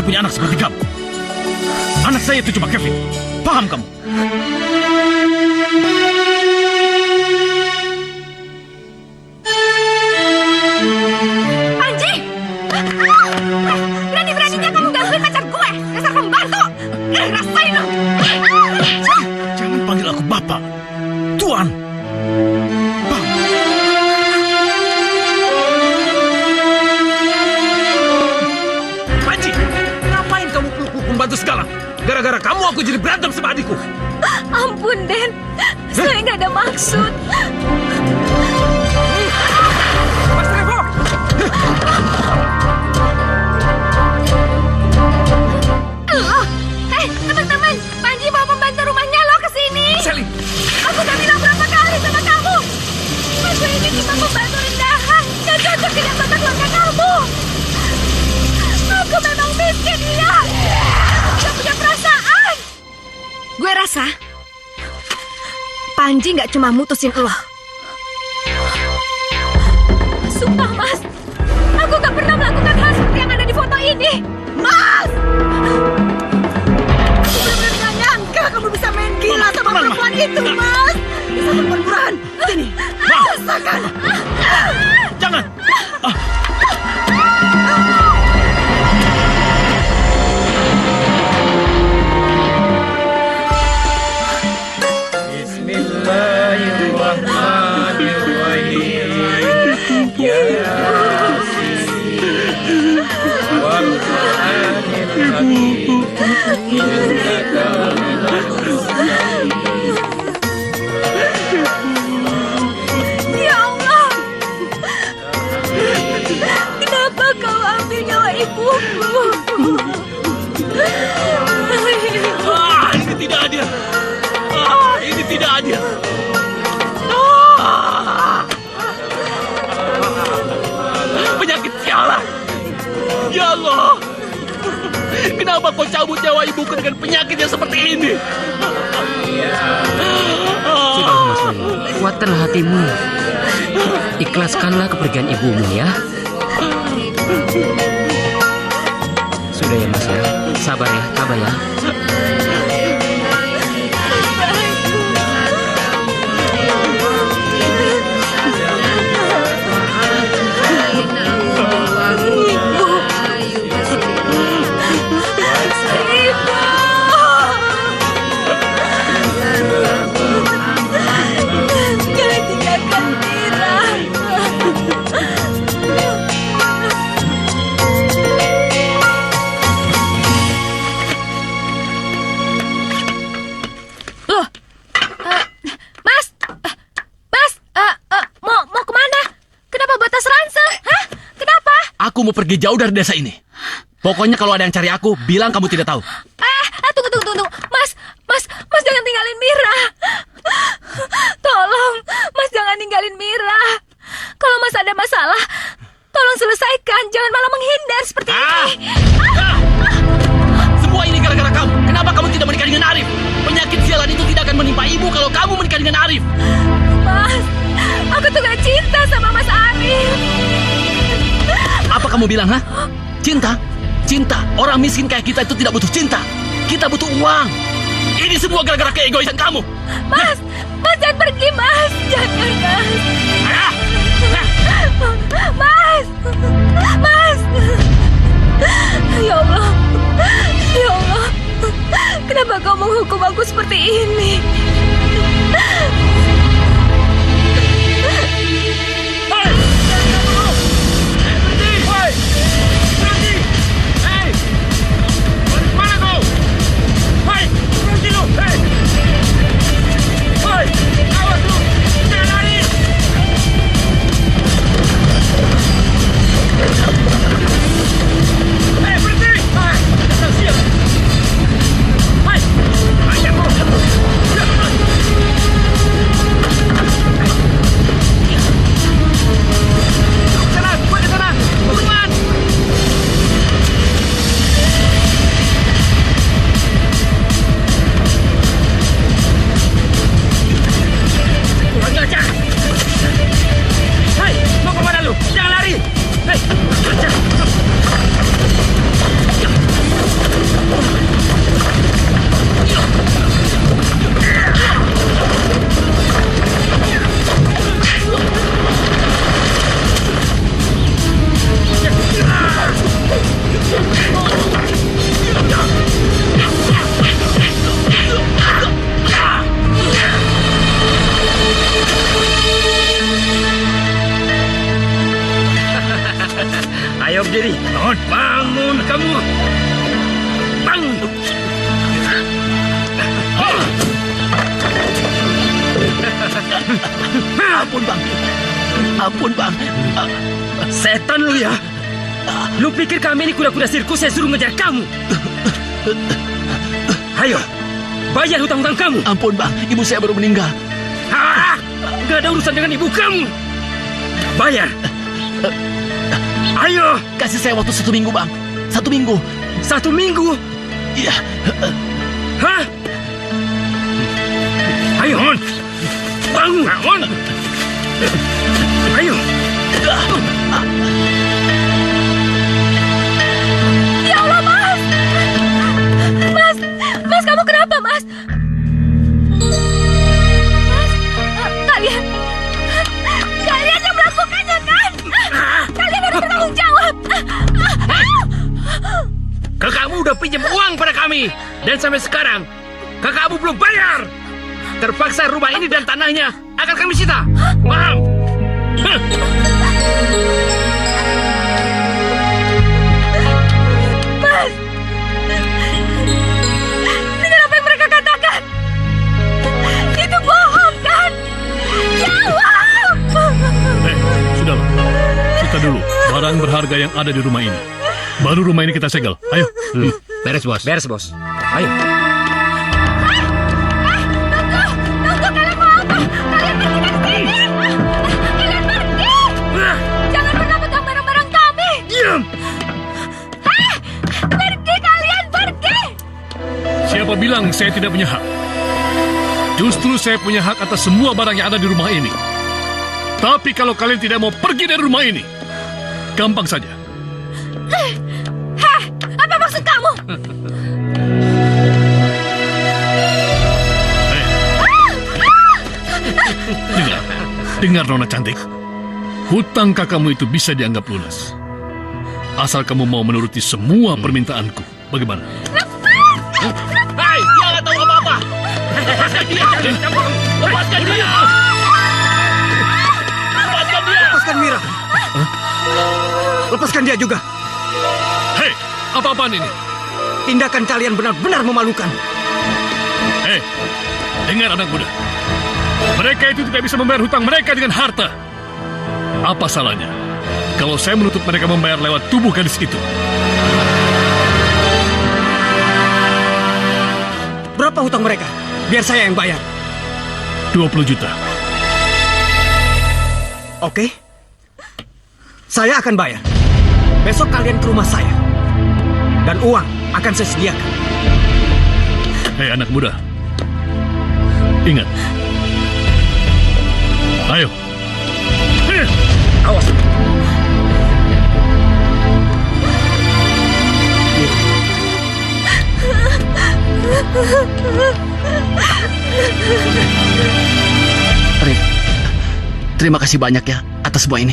punya anak seperti kamu. Anak saya itu cuma Kevin. Paham kamu? Panji! Berani-beraninya kamu gangguin pacar gue! Dasar pembantu! Rasain lo! Jangan panggil aku Bapak. Tuan. Bang. Panji, ngapain kamu peluk-peluk pembantu segala? Gara-gara kamu aku jadi berantem sama adikku. Ampun, Den. Saya nggak ada maksud. Mas Revo! Oh, teman-teman. Panji bawa pembantu rumahnya lo ke sini. Sally! Aku udah bilang berapa kali sama kamu. Aku ini cuma pembantu rendahan. Gak cocok dengan tata keluarga kamu. Aku memang miskin, iya. Gak punya perasaan. Gue rasa Panji gak cuma mutusin lo. Sumpah, Mas. Aku gak pernah melakukan hal seperti yang ada di foto ini. Mas! Aku benar-benar gak nyangka kamu bisa main gila sama perempuan itu, Mas. Bisa perempuan murahan. Sini. Rasakan. Jangan! Bismillahirrahmanirrahim. Ya Yasin. Wal Qur'anil Hakim. Innaka laminal mursalin. Ya Allah. Kenapa kau ambil nyawa ibuku? Ini tidak adil. Ini tidak adil. Penyakit sialan. Ya Allah. Kenapa kau cabut nyawa ibuku dengan penyakit yang seperti ini? Sudah, Mas Leno. Kuatkanlah hatimu. Ikhlaskanlah kepergian ibumu ya. Sudah ya, Mas ya. Sabar ya, tabah ya. Jangan tinggalkan Mira. Loh, Mas, mau kemana? Kenapa batas ransel? Hah? Kenapa? Aku mau pergi jauh dari desa ini. Pokoknya kalau ada yang cari aku, bilang kamu tidak tahu. Tunggu. Mas jangan tinggalin Mira. Tolong, Mas jangan ninggalin Mira. Kalau Mas ada masalah, tolong selesaikan. Jangan malah menghindar seperti ini. Semua ini gara-gara kamu. Kenapa kamu tidak menikah dengan Arif? Penyakit sialan itu tidak akan menimpa ibu kalau kamu menikah dengan Arif. Mas, aku tuh gak cinta sama Mas Arif. Apa kamu bilang, ha? Cinta? Cinta. Orang miskin kayak kita itu tidak butuh cinta. Kita butuh uang. Ini semua gara-gara keegoisan kamu. Mas jangan pergi, Mas. Jangan, Mas. Mas. Ya Allah. Kenapa kau menghukum aku seperti ini? Berhenti! Ampun, Bang. Ampun, Bang. Setan lu ya. Lu pikir kami ini kuda-kuda sirkus saya suruh ngejar kamu? Ayo, bayar hutang-hutang kamu. Ampun, Bang. Ibu saya baru meninggal. Gak ada urusan dengan ibu kamu. Bayar. Ayo. Kasih saya waktu 1 minggu, Bang. 1 minggu. 1 minggu? Iya. Hah? Ayo, On. Bangun, On. Ayo. Ya Allah, Mas! Mas! Mas, kamu kenapa, Mas? Mas, kalian yang melakukannya, kan? Kalian harus bertanggung jawab. Kakakmu udah pinjam uang pada kami. Dan sampai sekarang, kakakmu belum bayar. Terpaksa rumah ini dan tanahnya akan kami sita. Paham? Hah. Mas! Dengar apa yang mereka katakan. Itu bohong, kan? Jawab! Sudahlah. Kita dulu barang berharga yang ada di rumah ini. Baru rumah ini kita segel. Ayo. Beres, Bos. Beres, Bos. Ayo. Tunggu, kalian mau apa? Kalian pergi dari sini! Kalian pergi! Jangan pernah pegang barang-barang kami! Diam! Pergi kalian, pergi! Siapa bilang saya tidak punya hak? Justru saya punya hak atas semua barang yang ada di rumah ini. Tapi kalau kalian tidak mau pergi dari rumah ini, gampang saja. Heh, apa maksud kamu? Dengar Nona cantik. Hutang kakakmu itu bisa dianggap lunas. Asal kamu mau menuruti semua permintaanku. Bagaimana? Hai, dia nggak tahu apa-apa. Lepaskan dia. Lepaskan dia. Lepaskan dia. Lepaskan Mira. Lepaskan dia juga. Hei, apa-apaan ini? Tindakan kalian benar-benar memalukan. Hei, dengar anak muda. Mereka itu tidak bisa membayar hutang mereka dengan harta. Apa salahnya kalau saya menuntut mereka membayar lewat tubuh gadis itu? Berapa hutang mereka? Biar saya yang bayar. 20 juta. Oke. Saya akan bayar. Besok kalian ke rumah saya. Dan uang akan saya sediakan. Hei anak muda. Ingat. Ayo. Awas. Rif, terima kasih banyak ya atas semua ini.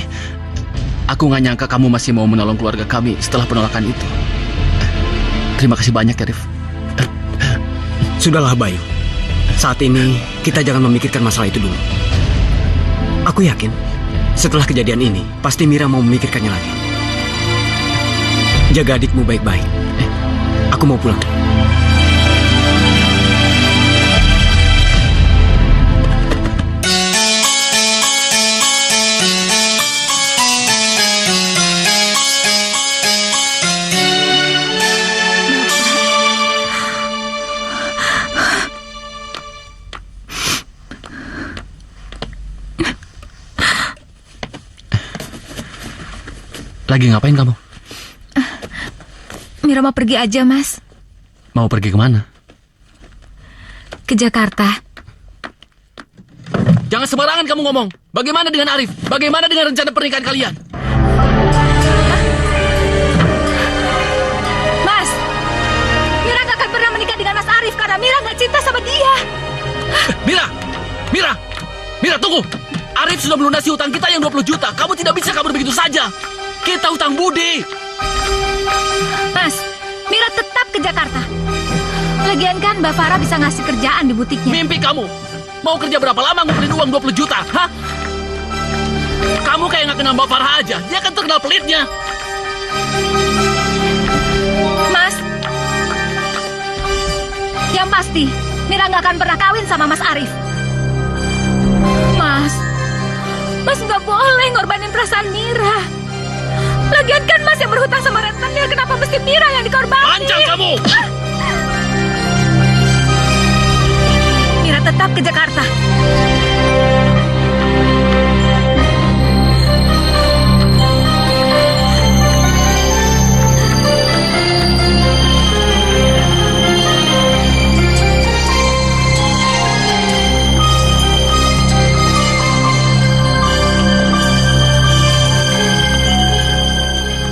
Aku nggak nyangka kamu masih mau menolong keluarga kami setelah penolakan itu. Terima kasih banyak ya, Rif. Sudahlah Bayu. Saat ini kita jangan memikirkan masalah itu dulu. Aku yakin setelah kejadian ini pasti Mira mau memikirkannya lagi. Jaga adikmu baik-baik. Aku mau pulang. Lagi ngapain kamu? Mira mau pergi aja, Mas. Mau pergi kemana? Ke Jakarta. Jangan sembarangan kamu ngomong. Bagaimana dengan Arif? Bagaimana dengan rencana pernikahan kalian? Mas, Mira gak akan pernah menikah dengan Mas Arif karena Mira gak cinta sama dia. Mira! Mira! Mira, tunggu! Arif sudah melunasi hutang kita yang 20 juta. Kamu tidak bisa kabur begitu saja. Kita hutang budi. Mas, Mira tetap ke Jakarta. Lagian kan Mbak Farah bisa ngasih kerjaan di butiknya. Mimpi kamu. Mau kerja berapa lama ngumpulin uang 20 juta? Hah? Kamu kayak nggak kenal Mbak Farah aja. Dia kan terkenal pelitnya. Mas, yang pasti Mira nggak akan pernah kawin sama Mas Arif. Mas, Mas nggak boleh ngorbanin perasaan Mira. Lagian kan Mas yang berhutang sama rentenir, kenapa mesti Mira yang dikorbanin? Lancang kamu! Mira tetap ke Jakarta.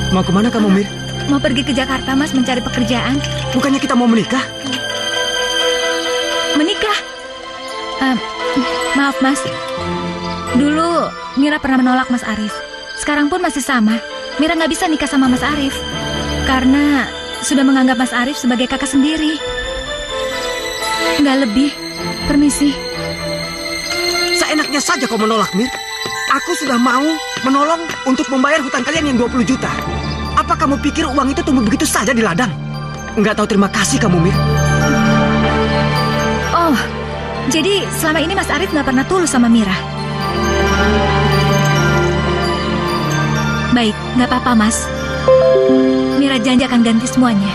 Mau kemana kamu, Mir? Mau pergi ke Jakarta, Mas, mencari pekerjaan. Bukannya kita mau menikah? Menikah? Maaf, Mas. Dulu Mira pernah menolak Mas Arif. Sekarang pun masih sama. Mira nggak bisa nikah sama Mas Arif karena sudah menganggap Mas Arif sebagai kakak sendiri. Nggak lebih. Permisi. Seenaknya saja kau menolak, Mir. Aku sudah mau menolong untuk membayar hutang kalian yang 20 juta. Apa kamu pikir uang itu tumbuh begitu saja di ladang? Nggak tahu terima kasih kamu, Mir. Oh, jadi selama ini Mas Arif nggak pernah tulus sama Mira. Baik, nggak apa-apa, Mas. Mira janji akan ganti semuanya.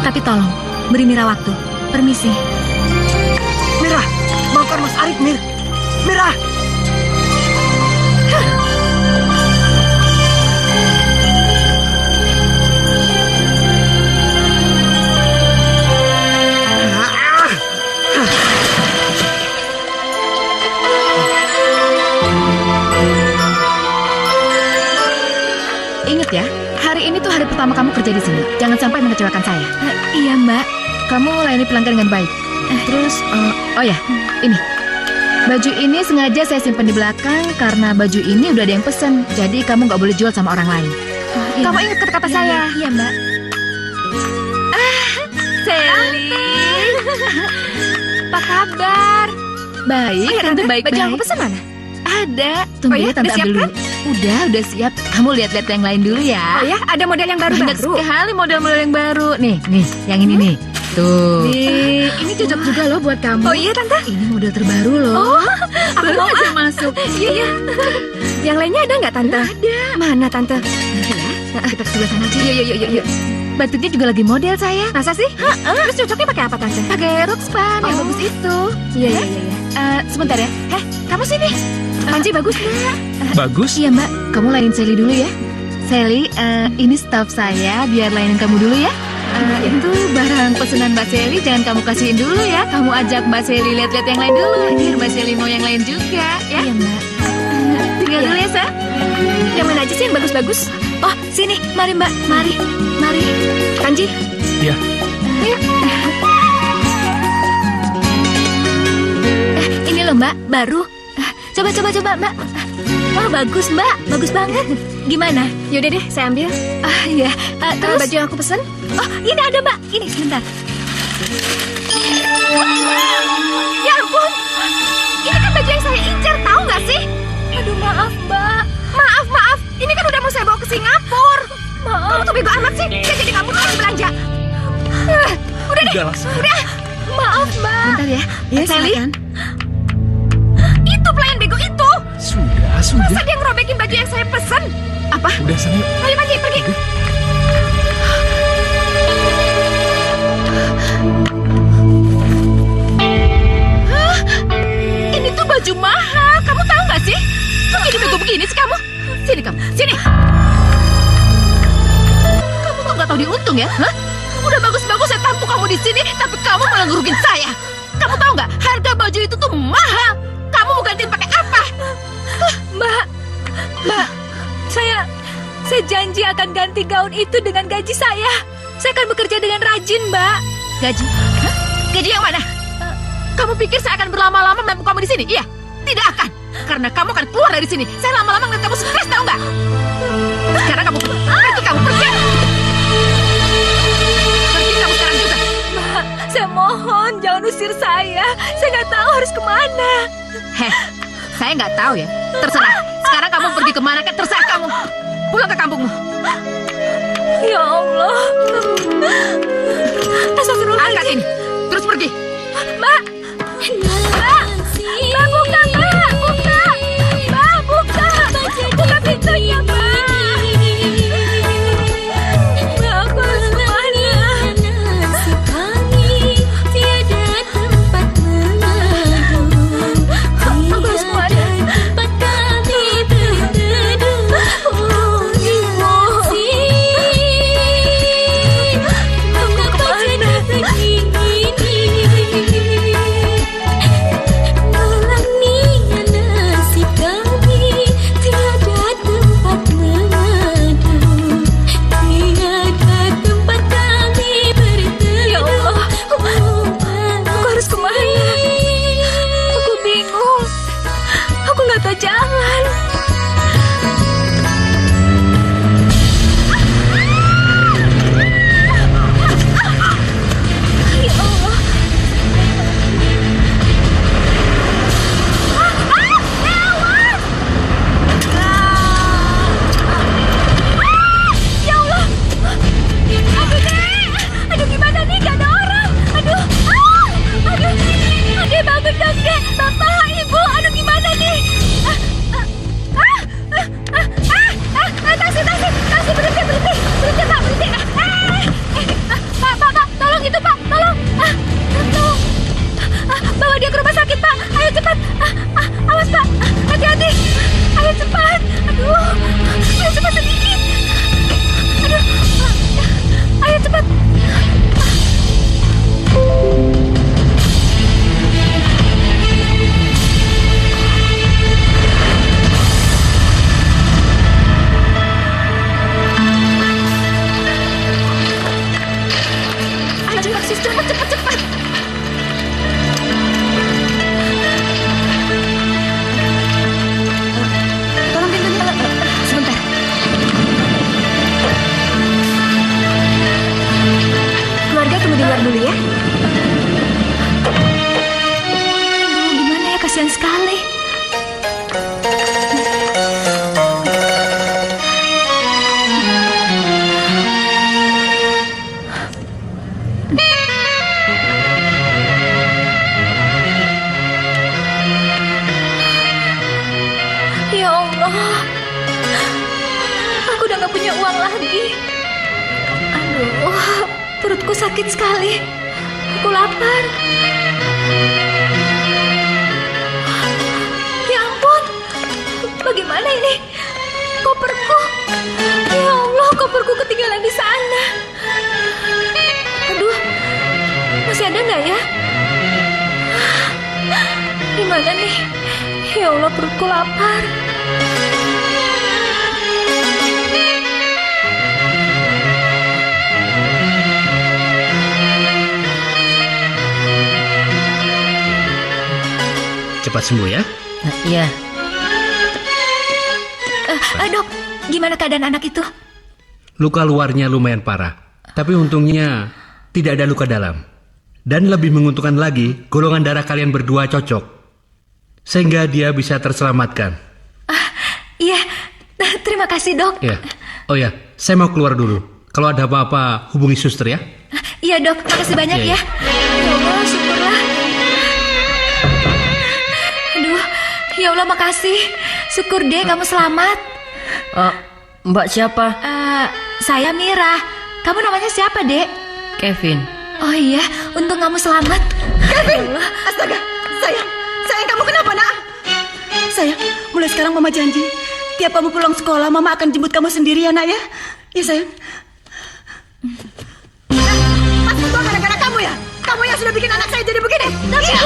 Tapi tolong, beri Mira waktu. Permisi. Mira, maafkan Mas Arif, Mir. Mira! Ingat ya, hari ini tuh hari pertama kamu kerja di sini. Jangan sampai mengecewakan saya. Iya, Mbak. Kamu layani pelanggan dengan baik. Terus, oh ya, ini. Baju ini sengaja saya simpan di belakang karena baju ini udah ada yang pesen. Jadi kamu nggak boleh jual sama orang lain. Iya, Kamu Mbak. ingat kata-kata Iya, saya. Iya, Mbak. Sally. Apa kabar? Baik, Oh, ya, tentu Tante, baik-baik. baju yang aku pesan mana? Ada. Tunggu Oh ya, ya, Tante udah siap ambil kan? dulu. Udah siap. Kamu lihat-lihat yang lain dulu ya. Oh ya, ada model yang Banyak baru-baru. sekali model-model yang baru. Nih, yang ini nih. Tuh. Nih, Ini cocok juga loh buat kamu. Oh iya, Tante. Ini model terbaru loh. Aku Baru mau aja masuk. Iya, iya. Yang lainnya ada nggak, Tante? Ada. Mana, Tante? Nanti ya, kita ke sebelah sana aja. Yuk. Batiknya juga lagi model saya. Masa sih? Terus cocoknya pakai apa, Tante? Pakai rok span yang Oh. bagus itu. Iya. Sebentar ya. Kamu sini. Panji bagus nggak? Bagus. Iya mbak, kamu layanin Sally dulu ya. Sally, ini staff saya biar layanin kamu dulu ya. Itu barang pesanan Mbak Sally jangan kamu kasihin dulu ya. Kamu ajak Mbak Sally lihat-lihat yang lain dulu. Biar Mbak Sally mau yang lain juga ya. Iya, Mbak. Tinggal dulu ya, Sa. Yang mana aja sih yang bagus-bagus? Oh, sini. Mari, Mbak. Mari. Panji. Iya. Ini loh, Mbak. Baru. Coba, Mbak. Wah, bagus, Mbak. Bagus banget. Gimana? Yaudah deh, saya ambil. Iya. Terus baju yang aku pesen? Oh, ini ada, Mbak. Ini, sebentar. Ya ampun. Ini kan baju yang saya incar, tahu nggak sih? Aduh, maaf, Mbak. Maaf. Ini kan udah mau saya bawa ke Singapura. Maaf. Kamu tuh bego amat sih. Saya jadi kamu lagi belanja. Udah deh. Udah. Maaf, Mbak. Bentar ya. Ya, Sally? silakan. Itu pelayan bego itu. Sudah. Masa dia ngerobekin baju yang saya pesen? Apa? Udah sana yuk. Ayo Panji, pergi. Hah? Ini tuh baju mahal. Kamu tahu nggak sih? Kok jadi bego begini sih kamu? Sini kamu, sini. Kamu kok nggak tahu diuntung ya? Hah? Udah bagus-bagus saya tampung kamu di sini, tapi kamu malah ngerugin saya. Kamu tahu nggak? Harga baju itu tuh mahal. Kamu mau gantiin pakai apa? Mbak, saya janji akan ganti gaun itu dengan gaji saya. Saya akan bekerja dengan rajin, Mbak. Gaji? Hah? Gaji yang mana? Kamu pikir saya akan berlama-lama menampung kamu di sini? Iya, tidak akan. Karena kamu akan keluar dari sini. Saya lama-lama ngeliat kamu stres, tahu nggak? Sekarang kamu pergi, kamu pergi. Pergi kamu sekarang juga. Mbak, saya mohon jangan usir saya. Saya nggak tahu harus kemana. Heh, saya nggak tahu ya. Terserah. Sekarang kamu pergi kemana kan terserah kamu. Pulang ke kampungmu. Ya Allah. Angkat ini. Terus pergi. Mbak, buka, Mbak, buka. keluar dulu ya. Gimana ya, kasihan sekali. Ya Allah, aku udah gak punya uang lagi. Aduh, perutku sakit sekali. Aku lapar. Ya ampun, bagaimana ini? Koperku. Ya Allah, koperku ketinggalan di sana. Aduh, masih ada nggak ya? Gimana nih? Ya Allah, perutku lapar. Cepat sembuh ya. Iya. Dok, gimana keadaan anak itu? Luka luarnya lumayan parah, tapi untungnya tidak ada luka dalam. Dan lebih menguntungkan lagi, golongan darah kalian berdua cocok, sehingga dia bisa terselamatkan. Iya, terima kasih dok. Ya. Oh ya, saya mau keluar dulu. Kalau ada apa-apa, hubungi suster ya. Iya dok, makasih banyak Iya, ya. Ya Allah, syukurlah. Aduh, ya Allah makasih. Syukur deh kamu selamat. Mbak siapa? Saya Mira. Kamu namanya siapa, Dek? Kevin. Oh iya, untung kamu selamat. Kevin! Astaga, sayang kamu kenapa nak? Sayang, mulai sekarang mama janji, tiap kamu pulang sekolah, mama akan jemput kamu sendiri ya nak ya. Ya sayang. Pasti semua gara-gara kamu ya? Kamu yang sudah bikin anak saya jadi begini? Iya.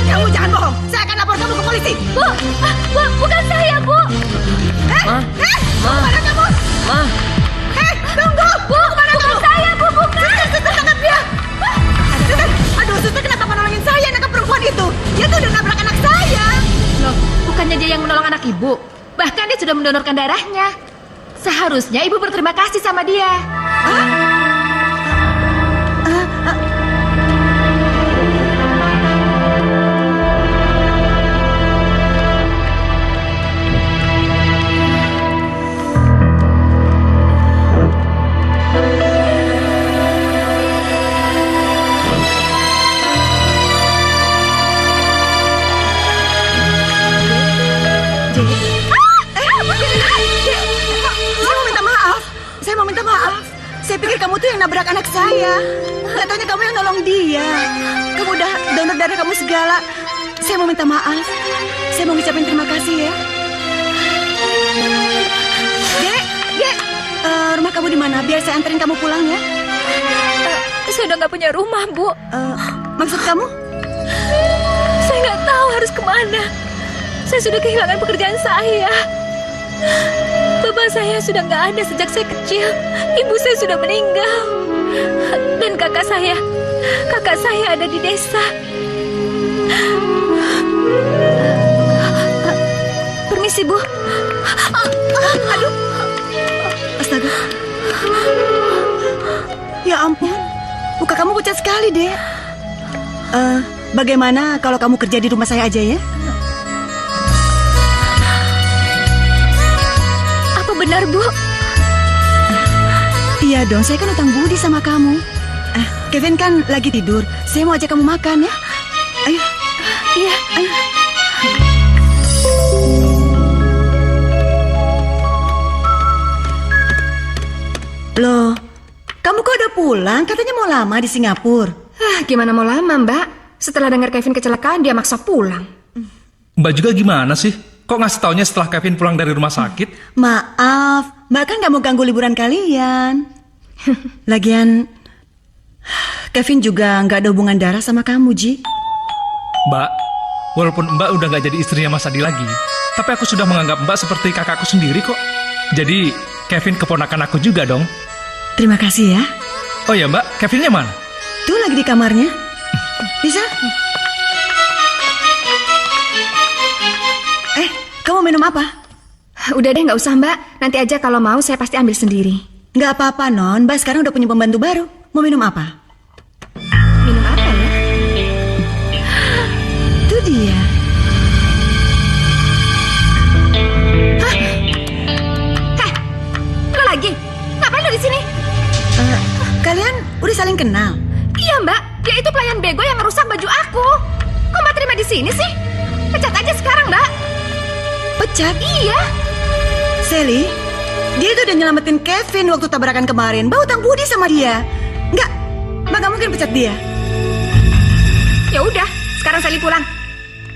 Kamu jangan bohong, saya akan lapor kamu ke polisi. Bu, bukan saya, Bu. Kemana kamu? Ma, Tunggu! Bu, bukan saya, Bu, bukan. Suster, tangkap dia! Suster, aduh suster kenapa menolongin saya anak perempuan itu? Dia tuh udah nabrak anak saya. Loh, bukannya dia yang menolong anak ibu? Bahkan dia sudah mendonorkan darahnya. Seharusnya ibu berterima kasih sama dia. Saya mau minta maaf. Saya pikir kamu tuh yang nabrak anak saya. Nggak taunya kamu yang nolong dia. Kamu udah donor darah kamu segala. Saya mau minta maaf. Saya mau ngucapin terima kasih ya. Dek, rumah kamu di mana? Biar saya anterin kamu pulang ya. Saya udah nggak punya rumah, Bu. Maksud kamu? Saya nggak tahu harus kemana. Saya sudah kehilangan pekerjaan saya. Bapak saya sudah nggak ada sejak saya kecil. Ibu saya sudah meninggal. Dan kakak saya ada di desa. Permisi, Bu. Aduh. Astaga. Ya ampun. Muka kamu pucat sekali, Dek. Bagaimana kalau kamu kerja di rumah saya aja ya? Benar, Bu. Iya dong, saya kan utang budi sama kamu. Kevin kan lagi tidur. Saya mau ajak kamu makan ya. Ayo. Iya. Ayo. Loh, kamu kok udah pulang? Katanya mau lama di Singapura. Gimana mau lama, Mbak? Setelah dengar Kevin kecelakaan, dia maksa pulang. Mbak juga gimana sih? Kok ngasih taunya setelah Kevin pulang dari rumah sakit? Maaf, Mbak kan gak mau ganggu liburan kalian. Lagian, Kevin juga gak ada hubungan darah sama kamu, Ji. Mbak, walaupun Mbak udah gak jadi istrinya Mas Adi lagi, tapi aku sudah menganggap Mbak seperti kakakku sendiri kok. Jadi, Kevin keponakan aku juga dong. Terima kasih ya. Oh ya Mbak, Kevinnya mana? Tuh lagi di kamarnya. Bisa? Kamu minum apa? Udah deh, nggak usah, Mbak. Nanti aja kalau mau saya pasti ambil sendiri. Nggak apa-apa, Non. Mbak sekarang udah punya pembantu baru. Mau minum apa? dia. Heh, lo lagi? Ngapain lo di sini? Kalian udah saling kenal? Iya mbak, dia itu pelayan bego yang merusak baju aku. Kok mbak terima di sini sih? Pecat aja sekarang mbak. Pecat? Iya. Sally, dia itu udah nyelamatin Kevin waktu tabrakan kemarin. Mbak hutang budi sama dia. Enggak, Mbak nggak mungkin pecat dia. Ya udah, sekarang Sally pulang.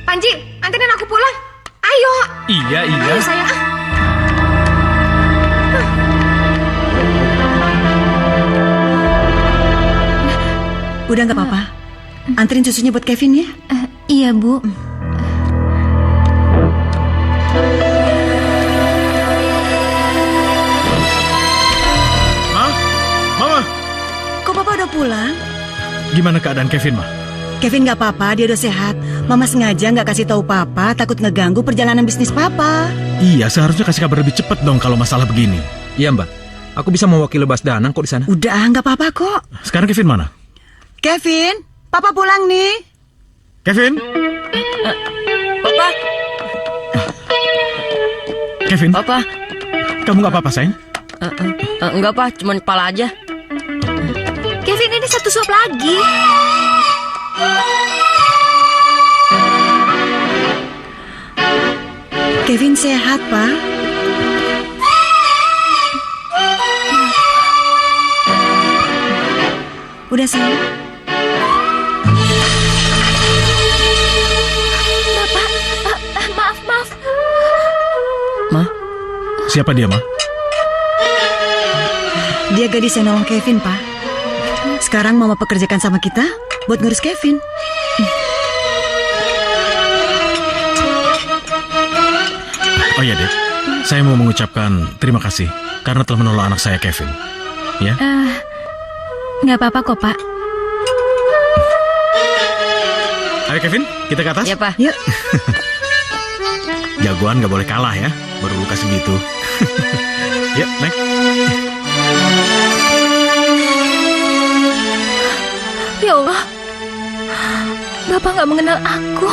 Panji, anterin aku pulang. Ayo. Iya, Ayo sayang. Udah nggak apa-apa. Anterin susunya buat Kevin ya. Iya, Bu. Ma? Mama? Kok Papa udah pulang? Gimana keadaan Kevin, Ma? Kevin nggak apa-apa, dia udah sehat. Mama sengaja nggak kasih tahu Papa, takut ngeganggu perjalanan bisnis Papa. Iya, seharusnya kasih kabar lebih cepat dong kalau masalah begini. Iya mbak, aku bisa mewakili Bas Danang kok di sana. Udah, nggak apa-apa kok. Sekarang Kevin mana? Kevin, Papa pulang nih. Kevin? Papa, Kevin? Papa. Kamu nggak apa-apa, sayang? Enggak, Pak. Cuma kepala aja. Kevin, ini satu suap lagi. Kevin sehat, Pak. Udah sayang. Bapak, maaf. Ma, Siapa dia, Ma? Dia gadis yang nolong Kevin, Pak. Sekarang Mama pekerjakan sama kita buat ngurus Kevin. Oh iya, Dek. Saya mau mengucapkan terima kasih karena telah menolong anak saya, Kevin. Ya? Nggak apa-apa kok, Pak. Ayo, Kevin, kita ke atas. ya Pak. Yuk. Jagoan nggak boleh kalah ya. Baru luka segitu. Yuk, naik. Ya Allah, Bapak nggak mengenal aku.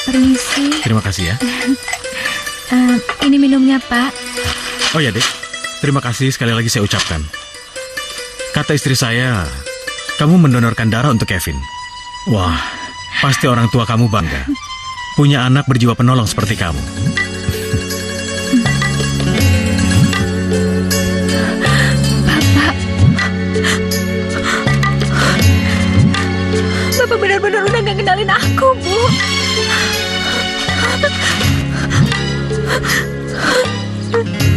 Permisi, Terima kasih ya. ini minumnya, Pak. Oh ya, Dek. Terima kasih sekali lagi saya ucapkan. Kata istri saya, kamu mendonorkan darah untuk Kevin. Wah, pasti orang tua kamu bangga. Punya anak berjiwa penolong seperti kamu. Bapak benar-benar udah gak kenalin aku, Bu.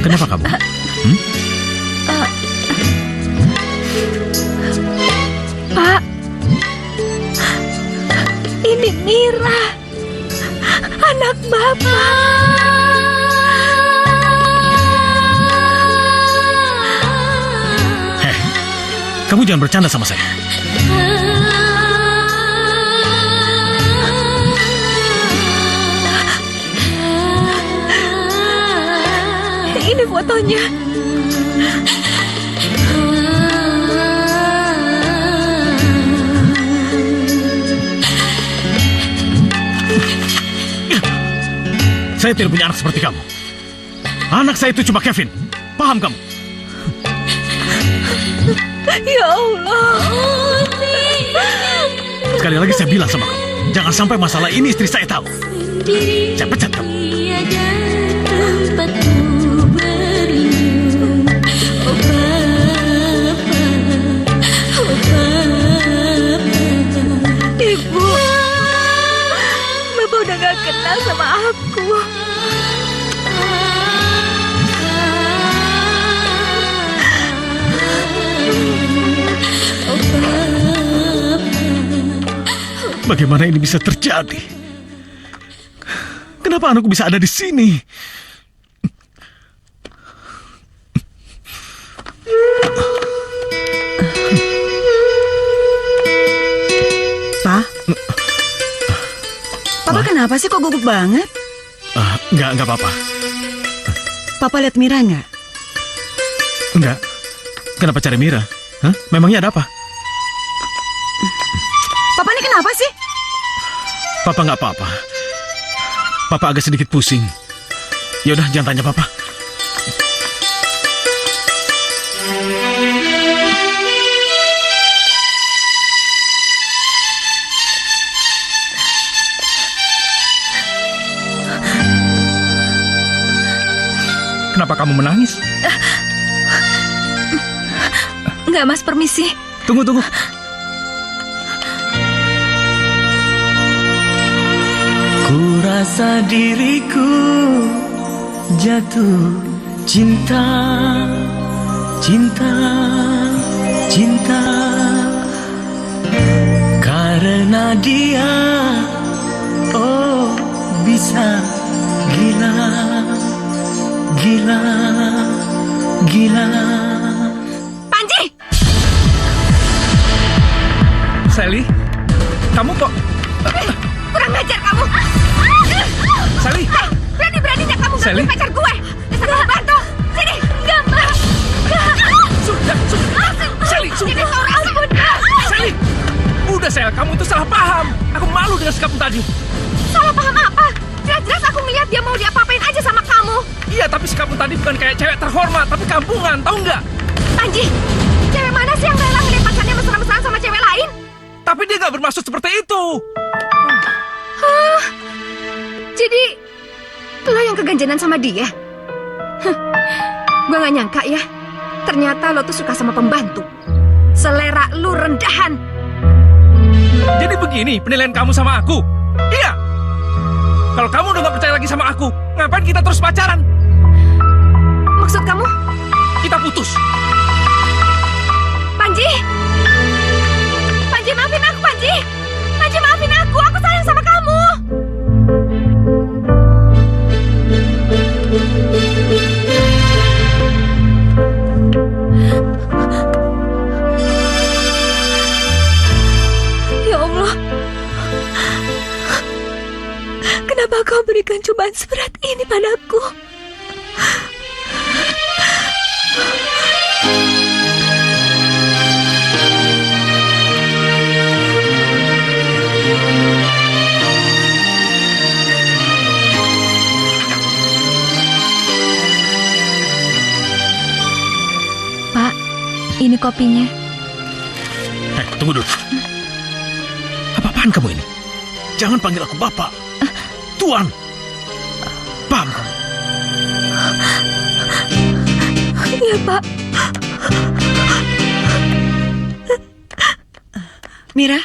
Kenapa kamu? Pak, ini Mira, anak Bapak. Heh, kamu jangan bercanda sama saya. Ini fotonya. Saya tidak punya anak seperti kamu. Anak saya itu cuma Kevin. Paham kamu? Ya Allah. Sekali lagi saya bilang sama kamu, jangan sampai masalah ini istri saya tahu. Saya pecat kamu. Ibu, Bapak udah gak kenal sama aku. Bagaimana ini bisa terjadi? Kenapa anakku bisa ada di sini? Pak? Papa kenapa sih kok gugup banget? Enggak apa-apa. Papa lihat Mira nggak? Enggak. Kenapa cari Mira? Hah? Memangnya ada apa? Papa ini kenapa sih? Papa nggak apa-apa. Papa agak sedikit pusing. Ya udah, jangan tanya Papa. Kenapa kamu menangis? Enggak, Mas, permisi. Tunggu. Ku rasa diriku jatuh cinta, cinta, cinta karena dia, oh bisa gila, gila, gila. Panji! Sally, kamu kok... Kurang ngajar kamu! Sally! Berani-beraninya kamu Sally? gangguin pacar gue! Dasar pembantu! Sini! Enggak, Mbak! Sudah. Sally, Sini, sudah. Saura! Ampun! Sally! Udah, Sel, kamu itu salah paham. Aku malu dengan sikapmu tadi. Salah paham apa? Jelas-jelas aku ngeliat dia mau diapa-apain aja sama kamu. Iya, tapi sikapmu tadi bukan kayak cewek terhormat, tapi kampungan, tahu nggak? Panji, cewek mana sih yang rela ngeliat pacarnya mesra-mesraan sama cewek lain? Tapi dia nggak bermaksud seperti itu. Jadi, lo yang keganjenan sama dia? Gue gak nyangka ya. Ternyata lo tuh suka sama pembantu. Selera lu rendahan. Jadi begini penilaian kamu sama aku? Iya. Kalau kamu udah nggak percaya lagi sama aku, ngapain kita terus pacaran? Maksud kamu? Kita putus. Panji! Panji, maafin aku, Panji! Panji, maafin aku sayang sama kamu! Ya Allah, kenapa kau berikan cobaan seberat ini padaku? Pak, ini kopinya. Tunggu dulu. Apa-apaan kamu ini? Jangan panggil aku Bapak. Tuan. Paham kamu? Iya, Pak. Mira?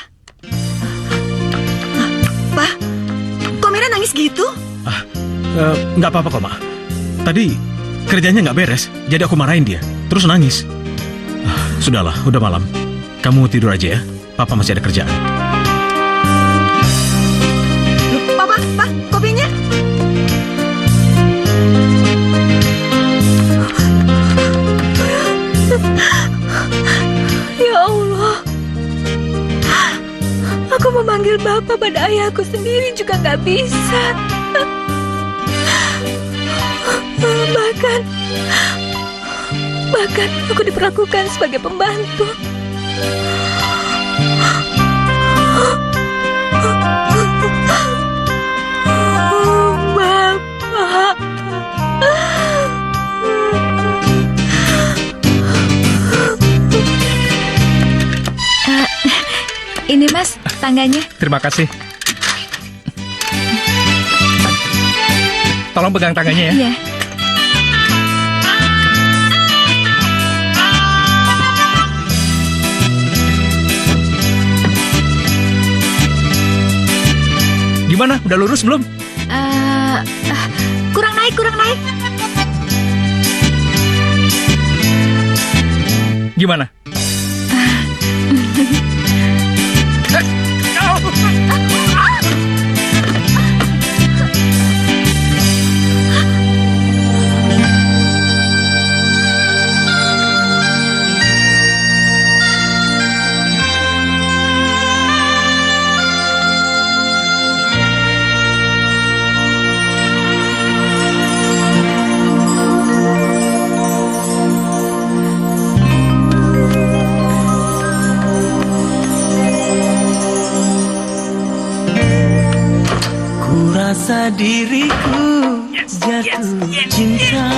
Pak, kok Mira nangis gitu? Nggak apa-apa kok, Ma. Tadi kerjanya nggak beres, jadi aku marahin dia. Terus nangis. Sudahlah, udah malam. Kamu tidur aja ya. Papa masih ada kerjaan. Papa, Pak, kopinya? Ya Allah, aku memanggil Bapak pada ayahku sendiri juga gak bisa. Bahkan aku diperlakukan sebagai pembantu. Bapak. Ini Mas, tangganya. Terima kasih. Tolong pegang tangannya ya. Iya. Gimana? Udah lurus belum? Kurang naik. Gimana? rasa diriku jatuh cinta.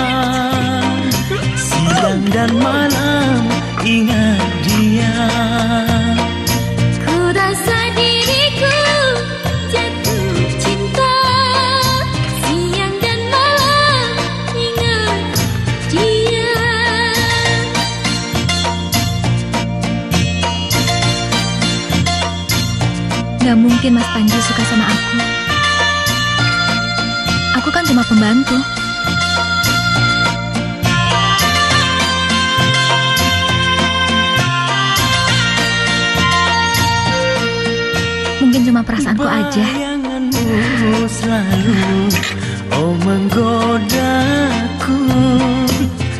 Siang dan malam ingat dia. Ku rasa diriku jatuh cinta. Siang dan malam ingat dia. Gak mungkin Mas Panji suka sama aku. Aku kan cuma pembantu. Mungkin cuma perasaanku aja. Bayanganmu selalu menggodaku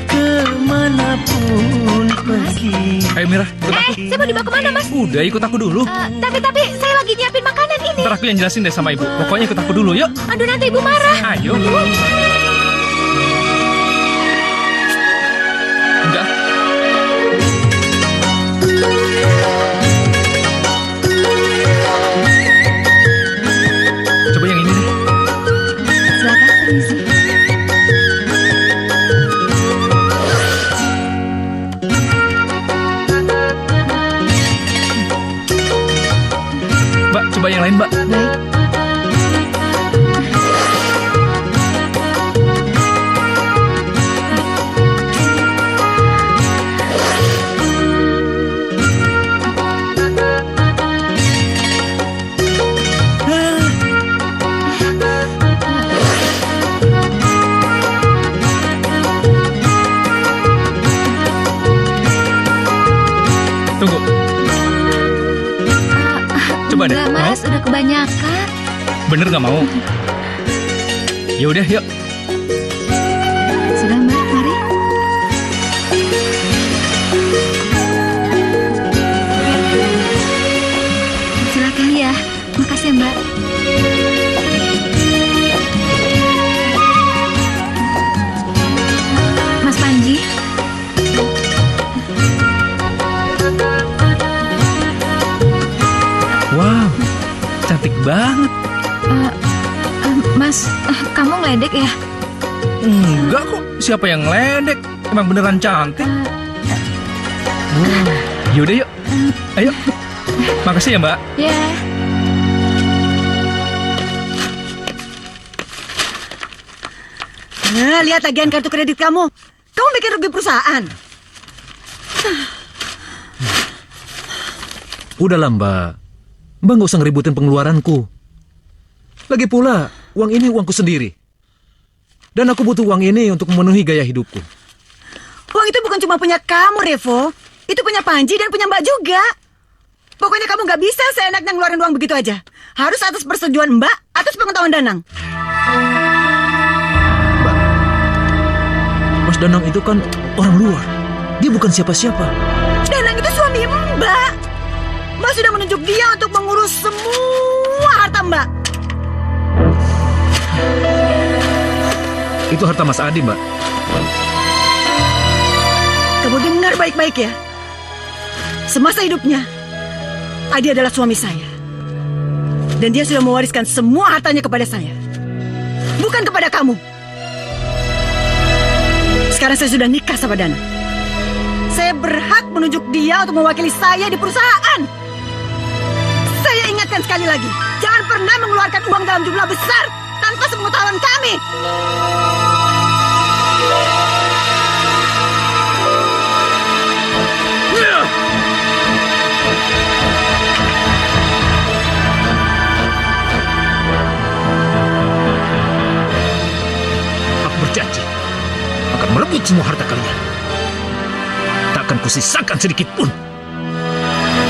kemanapun pergi. Ayo Mira, ikut aku. Saya mau dibawa kemana, Mas? Udah ikut aku dulu. Tapi saya lagi nyiapin makanan ini. Ntar aku yang jelasin deh sama ibu. Pokoknya ikut aku dulu, yuk. Aduh, nanti ibu marah. Ayo. Enggak. Coba yang ini deh. Silakan permisi. Mbak, coba yang lain, Mbak. Baik. Tunggu. Coba deh. Enggak, Mas, udah kebanyakan. Bener nggak mau? Ya udah, yuk. Sudah, Mbak, mari. Silakan ya. Makasih ya, Mbak. Mas Panji, Wow, cantik banget. Mas, kamu ngeledek ya? Enggak kok, siapa yang ngeledek? Emang beneran cantik. Yaudah yuk, ayo. Makasih ya Mbak. Ya. Nah, lihat tagihan kartu kredit kamu. Kamu bikin rugi perusahaan. Udahlah Mbak. Mbak nggak usah ngeributin pengeluaranku. Lagi pula, uang ini uangku sendiri. Dan aku butuh uang ini untuk memenuhi gaya hidupku. Uang itu bukan cuma punya kamu, Revo. Itu punya Panji dan punya Mbak juga. Pokoknya kamu nggak bisa seenaknya ngeluarin uang begitu aja. Harus atas persetujuan Mbak, atas pengetahuan Danang. Mas Danang itu kan orang luar. Dia bukan siapa-siapa. Danang itu suami Mbak. Mbak sudah menunjuk dia untuk mengurus semua harta Mbak. Itu harta Mas Adi, Mbak. Kamu dengar baik-baik ya. Semasa hidupnya, Adi adalah suami saya. Dan dia sudah mewariskan semua hartanya kepada saya. Bukan kepada kamu. Sekarang saya sudah nikah sama Dana. Saya berhak menunjuk dia untuk mewakili saya di perusahaan. Saya ingatkan sekali lagi, jangan pernah mengeluarkan uang dalam jumlah besar tanpa sepengetahuan kami. Aku berjanji akan merebut semua harta kalian. Tak akan kusisakan sedikit pun.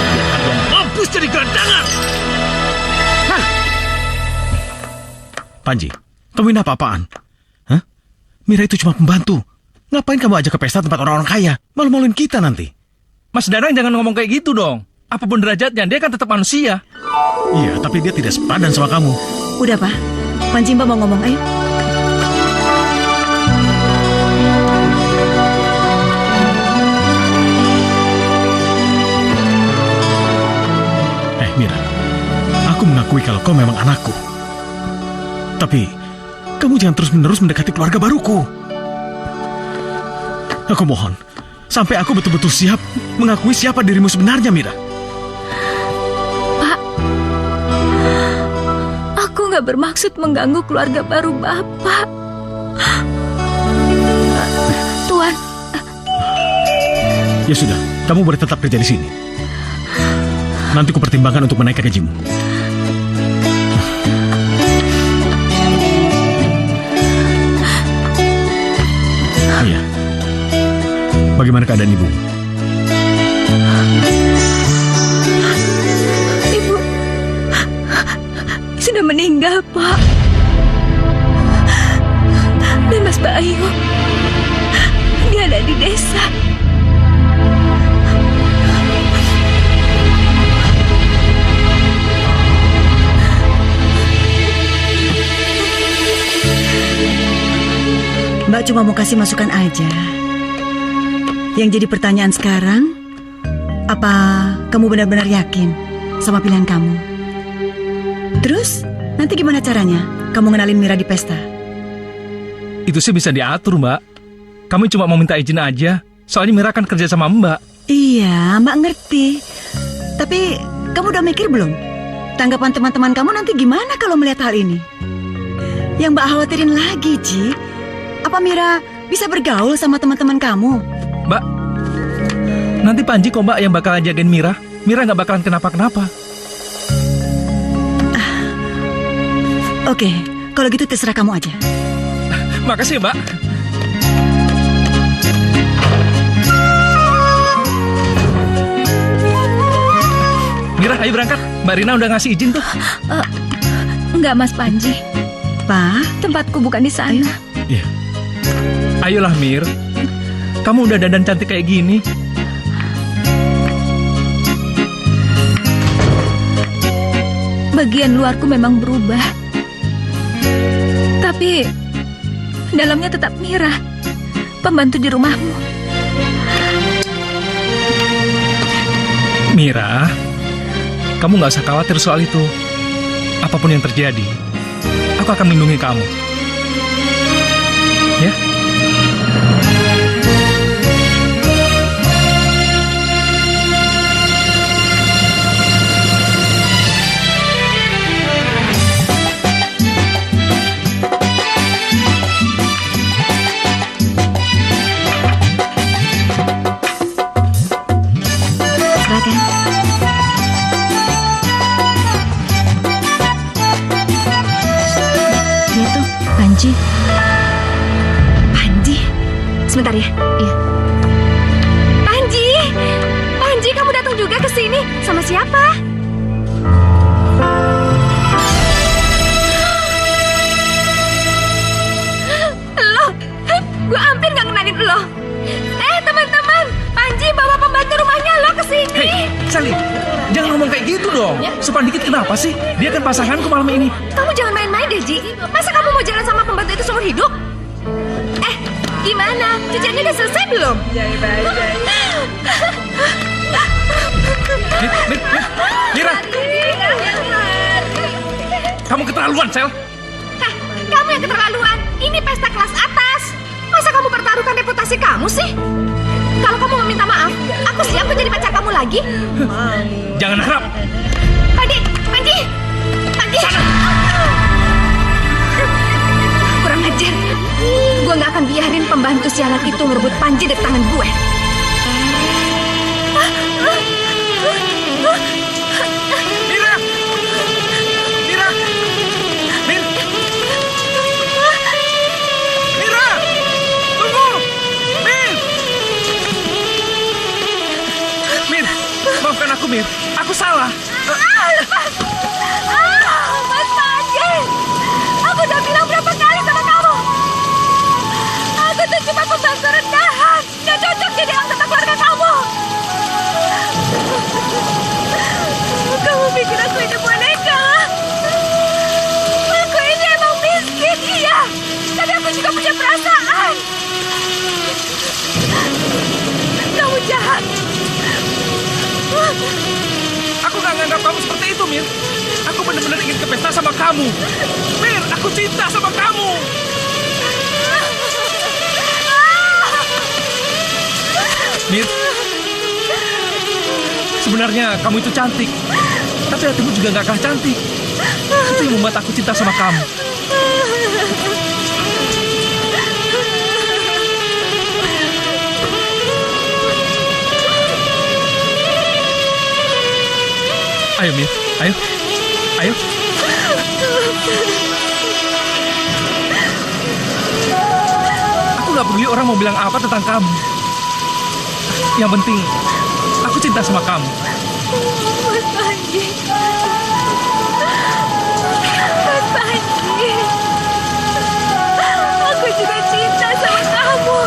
Biar kalian mampus jadi gelandangan. Panji, kamu ini apa-apaan? Hah? Mira itu cuma pembantu. Ngapain kamu ajak ke pesta tempat orang-orang kaya? Malu-maluin kita nanti. Mas Danang jangan ngomong kayak gitu dong. Apapun derajatnya, dia kan tetap manusia. Iya, tapi dia tidak sepadan sama kamu. Udah, Pak. Panji Mbak mau ngomong, ayo. Mira, aku mengakui kalau kau memang anakku. Tapi kamu jangan terus-menerus mendekati keluarga baruku. Aku mohon, sampai aku betul-betul siap mengakui siapa dirimu sebenarnya, Mira. Pak, aku nggak bermaksud mengganggu keluarga baru Bapak. Tuan, Ya sudah, kamu boleh tetap kerja di sini. Nanti ku pertimbangkan untuk menaikkan gajimu. Oh ya, bagaimana keadaan ibu? Ibu sudah meninggal, Pak. Dan Mas Bayu, dia ada di desa. Mbak cuma mau kasih masukan aja. Yang jadi pertanyaan sekarang, apa kamu benar-benar yakin sama pilihan kamu? Terus, nanti gimana caranya kamu ngenalin Mira di pesta? Itu sih bisa diatur, Mbak. Kami cuma mau minta izin aja. Soalnya Mira kan kerja sama Mbak. Iya, Mbak ngerti. Tapi, kamu udah mikir belum? Tanggapan teman-teman kamu nanti gimana kalau melihat hal ini? Yang Mbak khawatirin lagi, Ji, apa Mira bisa bergaul sama teman-teman kamu? Mbak, nanti Panji kok Mbak yang bakalan jagain Mira. Mira nggak bakalan kenapa-kenapa. Oke, kalau gitu terserah kamu aja. Makasih, Mbak. Mira, ayo berangkat. Mbak Rina udah ngasih izin tuh. Enggak, Mas Panji. Pak, Tempatku bukan di sana. Iya. Ayolah, Mir. Kamu udah dandan cantik kayak gini. Bagian luarku memang berubah. Tapi dalamnya tetap Mira, pembantu di rumahmu. Mira, kamu nggak usah khawatir soal itu. Apapun yang terjadi, aku akan melindungi kamu. Ya? Silakan. Dia tuh Panji. Panji, sebentar ya. Iya. Panji, Panji, kamu datang juga ke sini sama siapa? Lo, gue hampir nggak kenalin lo. Teman-teman, Panji bawa pembantu rumahnya lo ke sini. Hei, Sally, jangan ngomong kayak gitu dong. Sopan dikit kenapa sih? Dia kan pasanganku malam ini. Kamu jangan main-main deh, Ji. Masa kamu mau jalan sama pembantu itu seumur hidup? Gimana? Cuciannya udah selesai belum? Mira, kamu keterlaluan, Sel. Kamu yang keterlaluan. Ini pesta kelas atas. Masa kamu pertaruhkan reputasi kamu sih? Kalau kamu mau minta maaf, aku siap menjadi pacar kamu lagi. Jangan harap. Panji! Kurang ajar. Gue gak akan biarin pembantu sialan itu ngerebut Panji dari tangan gue. Mira! Mira! Mira! Tunggu! Mir, maafkan aku, Mir. Aku salah. Lepas! Mas Panji! Aku udah bilang berapa kali sama kamu? Aku tuh cuma pembantu rendahan. Gak cocok jadi anggota keluarga kamu. Kamu pikir aku ini boneka? Aku ini emang miskin, iya. Tapi aku juga punya perasaan. Kamu jahat. Aku gak nganggap kamu seperti itu, Mir. Aku benar-benar ingin ke pesta sama kamu. Mir, aku cinta sama kamu. Mir, sebenarnya kamu itu cantik, tapi hatimu juga gak kalah cantik. Itu yang membuat aku cinta sama kamu. Ayo Mir, ayo, ayo. Aku gak peduli orang mau bilang apa tentang kamu. Yang penting, aku cinta sama kamu. Mas Panji. Mas Panji. Aku juga cinta sama kamu.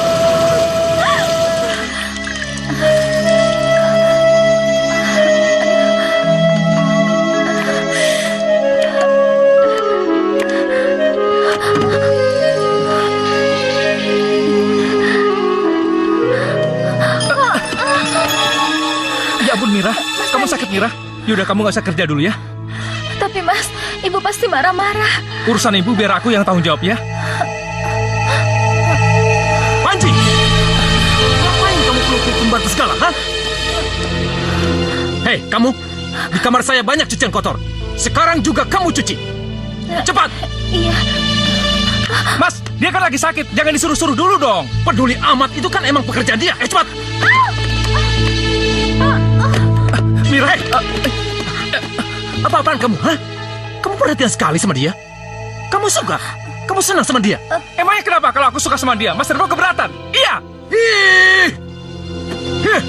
Ya ampun Mira, kamu sakit Mira. Yaudah kamu gak usah kerja dulu ya. Tapi Mas, Ibu pasti marah-marah. Urusan ibu biar aku yang tanggung jawab ya. Panji! Ngapain kamu peluk-peluk pembantu segala, ha? Hei, kamu! Di kamar saya banyak cucian kotor. Sekarang juga kamu cuci. Cepat! Iya. Mas, dia kan lagi sakit. Jangan disuruh-suruh dulu dong. Peduli amat, itu kan emang pekerjaan dia. Cepat! Mira, Apa-apaan kamu, ha? Kamu perhatian sekali sama dia? Kamu suka? Kamu senang sama dia? emangnya kenapa kalau aku suka sama dia? Mas Rebo keberatan? Iya. Ih! Hih!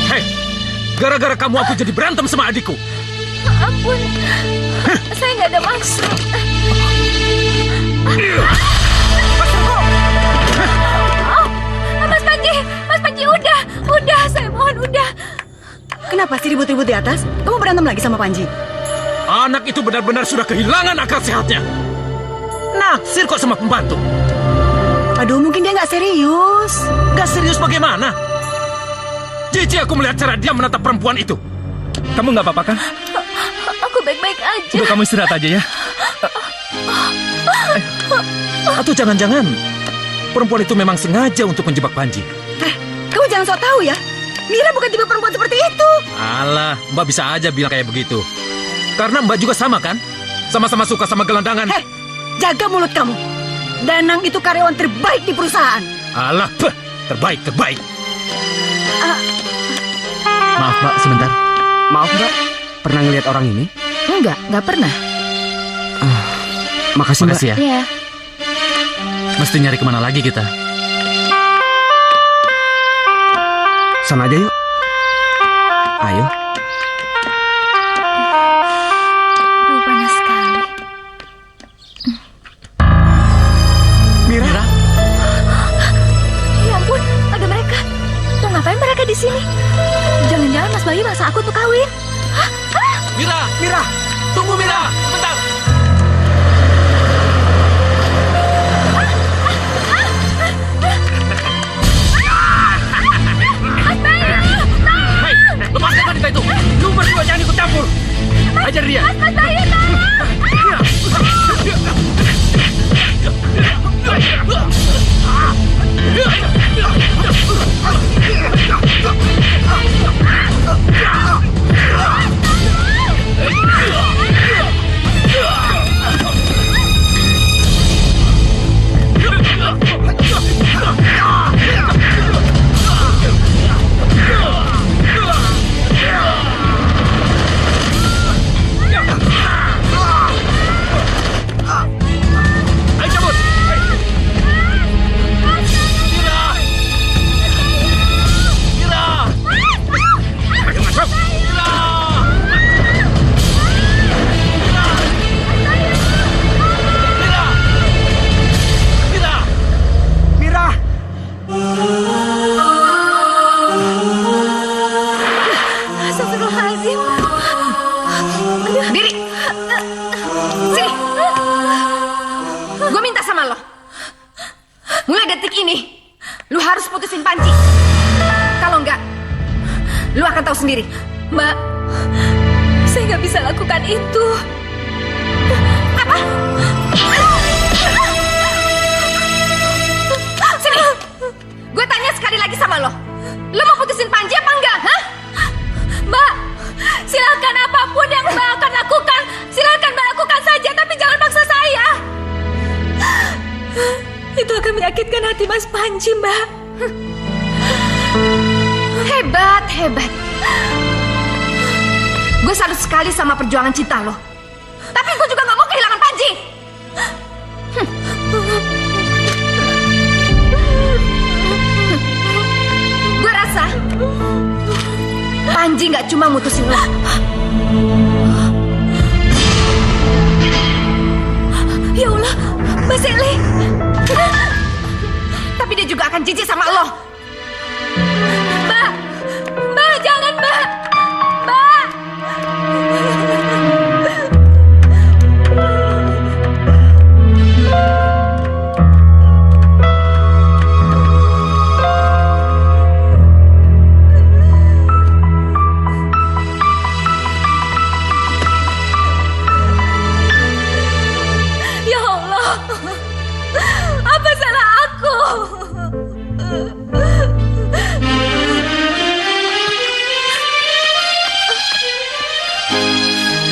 Hei, gara-gara kamu aku jadi berantem sama adikku. Ampun. Saya nggak ada maksud. Mas Rebo! Oh, Mas Panji, udah, saya mohon udah. Kenapa sih ribut-ribut di atas? Kamu berantem lagi sama Panji? Anak itu benar-benar sudah kehilangan akal sehatnya. Naksir kok sama pembantu. Aduh, mungkin dia nggak serius. Gak serius bagaimana? Jijik aku melihat cara dia menatap perempuan itu. Kamu nggak apa-apa kan? Aku baik-baik aja. Udah kamu istirahat aja ya. Atau jangan-jangan perempuan itu memang sengaja untuk menjebak Panji. Kamu jangan sok tahu ya. Mira bukan tipe perempuan seperti itu. Alah, Mbak bisa aja bilang kayak begitu. Karena Mbak juga sama kan? Sama-sama suka sama gelandangan. Jaga mulut kamu. Danang itu karyawan terbaik di perusahaan. Alah, terbaik. Maaf Mbak, sebentar. Maaf Mbak, pernah ngelihat orang ini? Nggak pernah. Makasih ya. Iya. Mesti nyari kemana lagi kita? Sana aja yuk. Ayo. Aduh, panas sekali. Mira? Ya ampun, ada mereka. Mau ngapain mereka di sini? Jangan-jangan Mas Bayu maksa aku untuk kawin. Mira! Tunggu Mira! Sebentar! Hei, lepaskan wanita itu! Lu berdua jangan ikut campur! Ajar dia! Mas Bayu, Ayo cabut! Mira! Ayo masuk! Mira! Astagfirullahaladzim. Diri. Sini. Gue minta sama lo. Mulai detik ini, lu harus putusin Panji. Kalau enggak, Lu akan tahu sendiri. Mbak, saya nggak bisa lakukan itu. Apa? Sini. Gue tanya sekali lagi sama lo. Lo mau putusin Panji apa enggak? Hah? Mbak, silakan apapun yang Mbak akan lakukan, silakan Mbak lakukan saja, tapi jangan paksa saya. Itu akan menyakitkan hati Mas Panji, Mbak. Hebat, hebat. Gue salut sekali sama perjuangan cinta lo. Tapi gue juga gak mau kehilangan Panji. Gue rasa Panji gak cuma mutusin lo. Ya Allah, Mbak Seli. Tapi dia juga akan jijik sama lo. Mbak, Mbak, jangan Mbak. Mbak. Ya Allah, apa salah aku?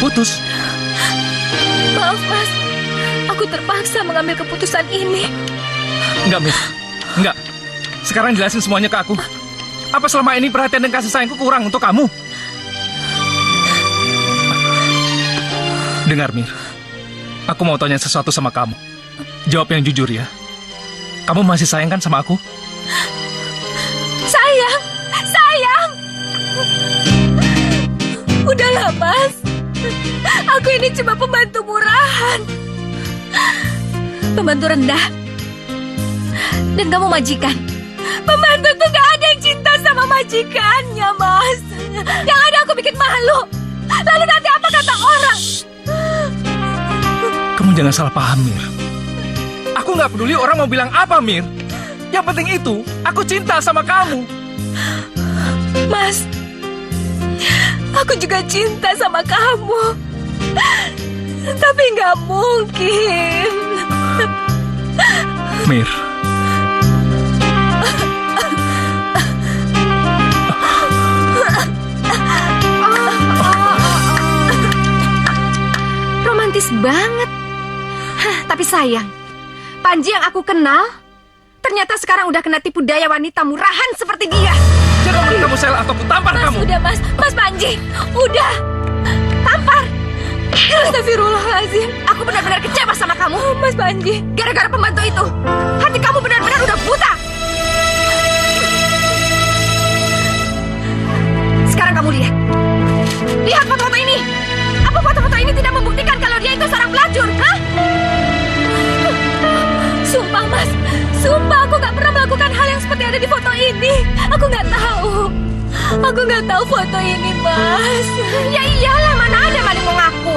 Putus. Maaf Mas, aku terpaksa mengambil keputusan ini. Enggak, Mir. Enggak. Sekarang jelasin semuanya ke aku. Apa selama ini perhatian dan kasih sayangku kurang untuk kamu? Dengar, Mir. Aku mau tanya sesuatu sama kamu. Jawab yang jujur ya. Kamu masih sayang kan sama aku? Sayang, sayang. Udahlah Mas, aku ini cuma pembantu murahan, pembantu rendah. Dan kamu majikan. Pembantu tuh gak ada yang cinta sama majikannya, Mas. Yang ada aku bikin malu. Lalu nanti apa kata orang? Kamu jangan salah paham, Mir. Aku nggak peduli orang mau bilang apa, Mir. Yang penting itu, aku cinta sama kamu. Mas, aku juga cinta sama kamu. Tapi nggak mungkin. Mir. Romantis banget. Hah, tapi sayang, Panji yang aku kenal ternyata sekarang udah kena tipu daya wanita murahan seperti dia. Jangan kamu sel atau aku tampar Mas, kamu. udah Mas, Mas Panji, udah. Tampar. Astagfirullahaladzim. Aku benar-benar kecewa sama kamu. Mas Panji. Gara-gara pembantu itu, hati kamu benar-benar udah buta. Sekarang kamu lihat. Lihat foto-foto ini. Apa foto-foto ini tidak membuktikan kalau dia itu seorang pelacur? Hah? Sumpah Mas, sumpah aku gak pernah melakukan hal yang seperti ada di foto ini. Aku gak tahu. Aku gak tahu foto ini, Mas. Ya iyalah, mana ada maling mau ngaku.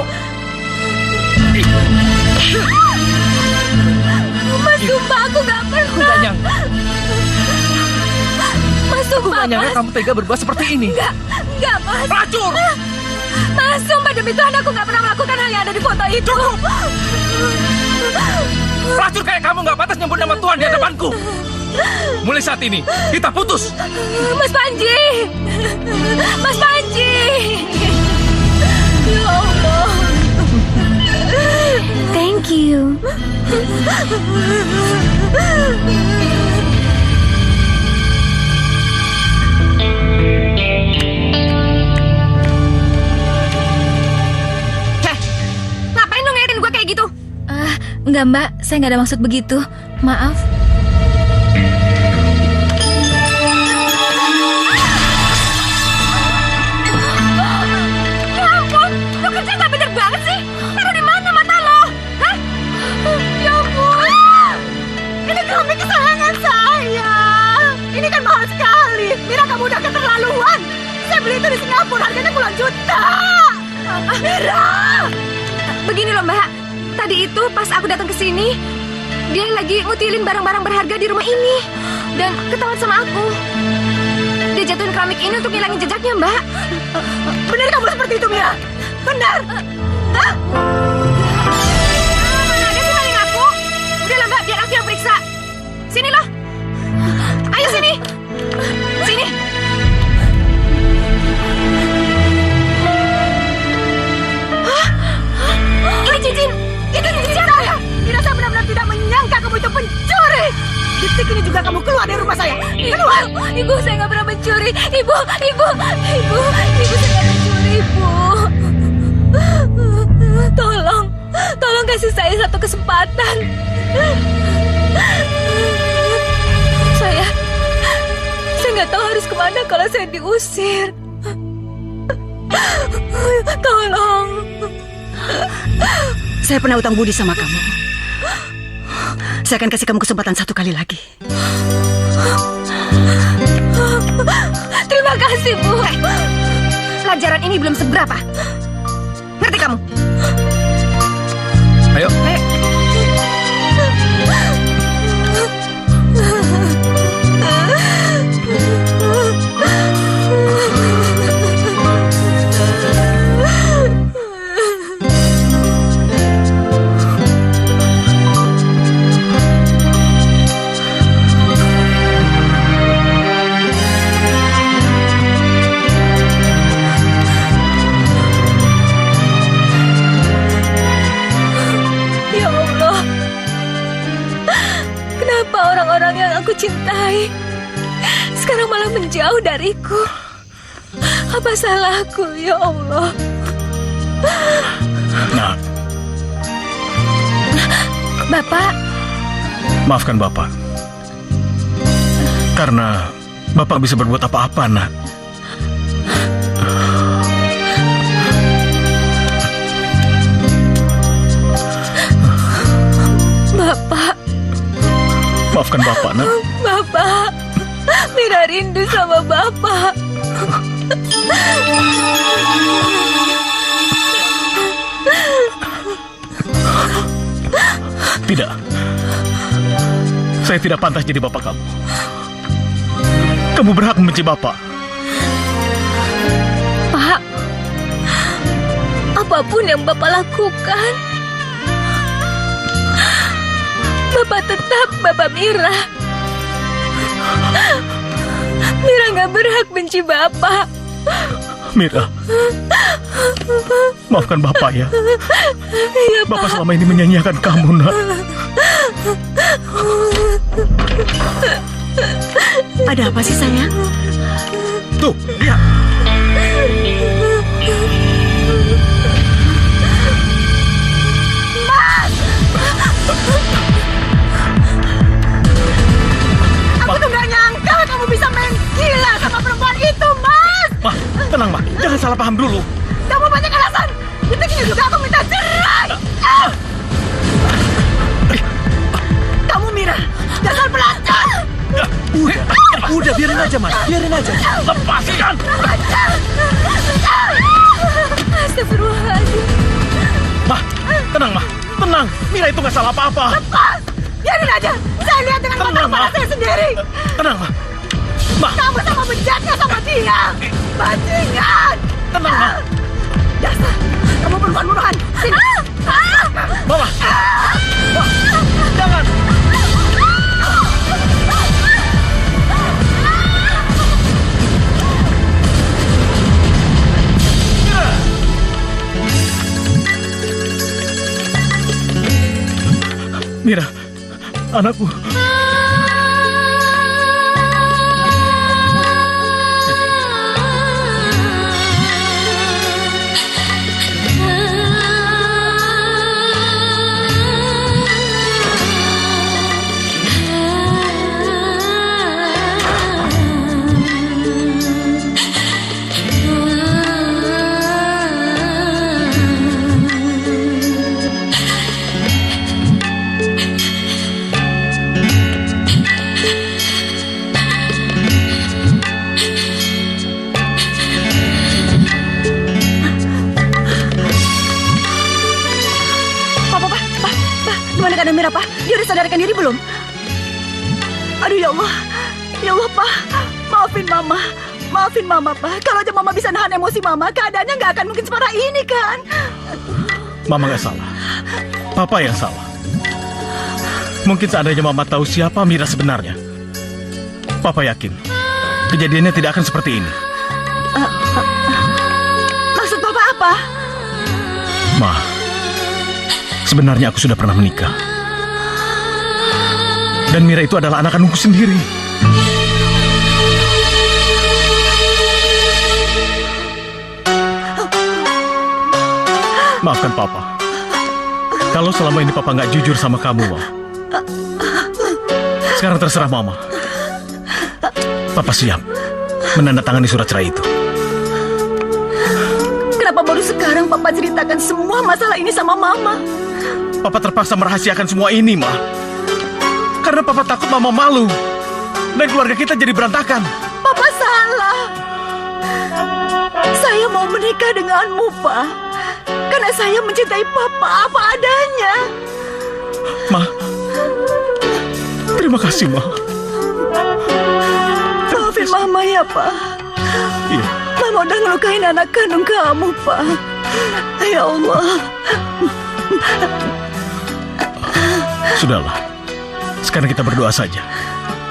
Mas, sumpah aku gak Aku pernah. gak nyangka. Mas, Aku sumpah gak nyangka Mas. kamu tega berbuat seperti ini. Enggak, Mas. Pelacur! Mas, sumpah demi Tuhan aku gak pernah melakukan hal yang ada di foto itu. Pelacur kayak kamu gak pantas nyebut nama Tuhan di hadapanku. Mulai saat ini, kita putus. Mas Panji. Mas Panji. Ya Allah. Thank you. Heh, ngapain lu ngeliatin gue kayak gitu? Enggak Mbak, saya nggak ada maksud begitu. Maaf. Ya ampun, lu kerja gak bener banget sih. Taruh di mana mata lo? Hah? Ya ampun. Ini keramik kesayangan saya. Ini kan mahal sekali. Mira, kamu udah keterlaluan. Saya beli itu di Singapura, harganya puluhan juta. Mira! Begini loh Mbak, tadi itu pas aku datang ke sini, dia lagi ngutilin barang-barang berharga di rumah ini dan ketahuan sama aku. Dia ngejatuhin keramik ini untuk ngilangin jejaknya, Mbak. Benar kamu seperti itu, Mira? Benar? Hah? Mana ada sih maling aku? Udahlah, Mbak, biar aku yang periksa. Sini loh. Ayo sini. Sini. Ini cincin. Itu cincin saya. Mira, saya benar-benar tidak menyangka kamu itu pencuri. Detik ini juga kamu keluar dari rumah saya. Keluar. Ibu, saya nggak pernah mencuri. Ibu, saya nggak mencuri, Ibu. Tolong kasih saya satu kesempatan. Saya nggak tahu harus kemana kalau saya diusir. Tolong. Saya pernah utang budi sama kamu. Saya akan kasih kamu kesempatan satu kali lagi. Terima kasih, Bu. Pelajaran ini belum seberapa. Ngerti kamu? Ayo. Ya Allah, kenapa orang-orang yang aku cintai sekarang malah menjauh dariku? Apa salahku, ya Allah? Nah, Bapak, maafkan Bapak. Karena Bapak bisa berbuat apa-apa, nak. Bapak, Maafkan Bapak, nak. Bapak, Mira rindu sama Bapak. Tidak. Saya tidak pantas jadi bapak kamu. Kamu berhak membenci Bapak. Pak, apapun yang Bapak lakukan, Bapak tetap Bapak Mira. Mira nggak berhak benci Bapak. Mira, maafkan Bapak ya. Iya, Pak. Bapak selama ini menyanyiakan kamu, nak. Ada apa sih, sayang? Tuh, lihat. Aku tuh gak nyangka kamu bisa main gila sama perempuan itu, Mas. Ma, tenang, Ma. Jangan salah paham dulu. Kamu banyak alasan. Detik ini juga aku minta cerai. Kamu Mira, dasar pelacur. Udah, biarin aja, Mas. Biarin aja. Lepaskan! Astagfirullahaladzim. Ma, tenang, Ma. Tenang. Mira itu nggak salah apa-apa. Lepas. Biarin aja. Saya lihat dengan mata Tenang, kepala Ma. saya sendiri. Tenang, Ma. Ma, Kamu sama bejatnya sama dia. Bajingan. tenang, Ma. Dasar. Kamu bunuhan-bunuhan. Sini. Bawa. Ma, jangan. Mira, anakku. Gimana keadaan Mira, Pak? Dia udah sadarkan diri belum? Aduh, ya Allah. Ya Allah, Pak. Maafin Mama. Maafin Mama, Pak. Kalau aja Mama bisa nahan emosi Mama, keadaannya nggak akan mungkin separah ini, kan? Mama nggak salah. Papa yang salah. Mungkin seandainya Mama tahu siapa Mira sebenarnya, Papa yakin kejadiannya tidak akan seperti ini. Maksud Papa apa? Ma, sebenarnya aku sudah pernah menikah. Dan Mira itu adalah anak kandungku sendiri. Maafkan Papa. Kalau selama ini Papa nggak jujur sama kamu, Ma. Sekarang terserah Mama. Papa siap menandatangani surat cerai itu. Kenapa baru sekarang Papa ceritakan semua masalah ini sama Mama? Papa terpaksa merahasiakan semua ini, Ma. Karena Papa takut Mama malu. Dan keluarga kita jadi berantakan. Papa salah. Saya mau menikah denganmu, Pak. Karena saya mencintai Papa apa adanya. Ma, terima kasih, Ma. Maafin Mama ya, Pak. Iya. Mama udah ngelukain anak kandung kamu, Pak. Ya Allah. Sudahlah. Sekarang kita berdoa saja.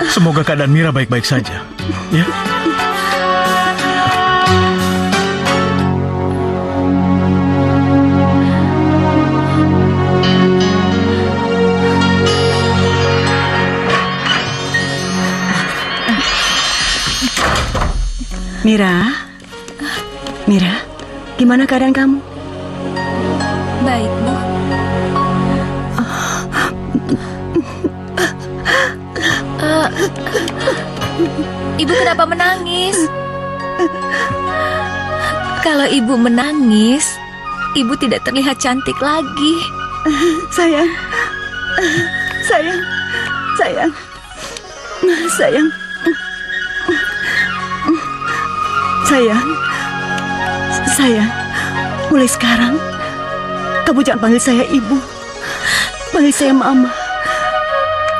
Semoga keadaan Mira baik-baik saja. Ya. Mira, gimana keadaan kamu? Baik, Bu. Ibu kenapa menangis? Kalau Ibu menangis, Ibu tidak terlihat cantik lagi. Sayang. Sayang, mulai sekarang kamu jangan panggil saya ibu. Panggil saya Mama.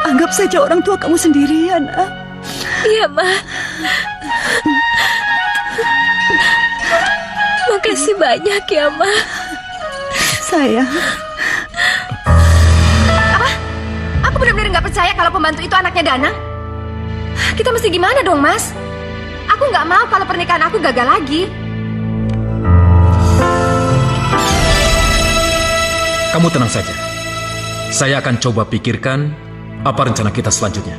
Anggap saja orang tua kamu sendiri, ya, Nak. Iya, Ma. Makasih banyak ya, Ma. Sayang. Apa? Aku benar-benar nggak percaya kalau pembantu itu anaknya Danang. Kita mesti gimana dong, Mas? Aku nggak mau kalau pernikahan aku gagal lagi. Kamu tenang saja. Saya akan coba pikirkan apa rencana kita selanjutnya.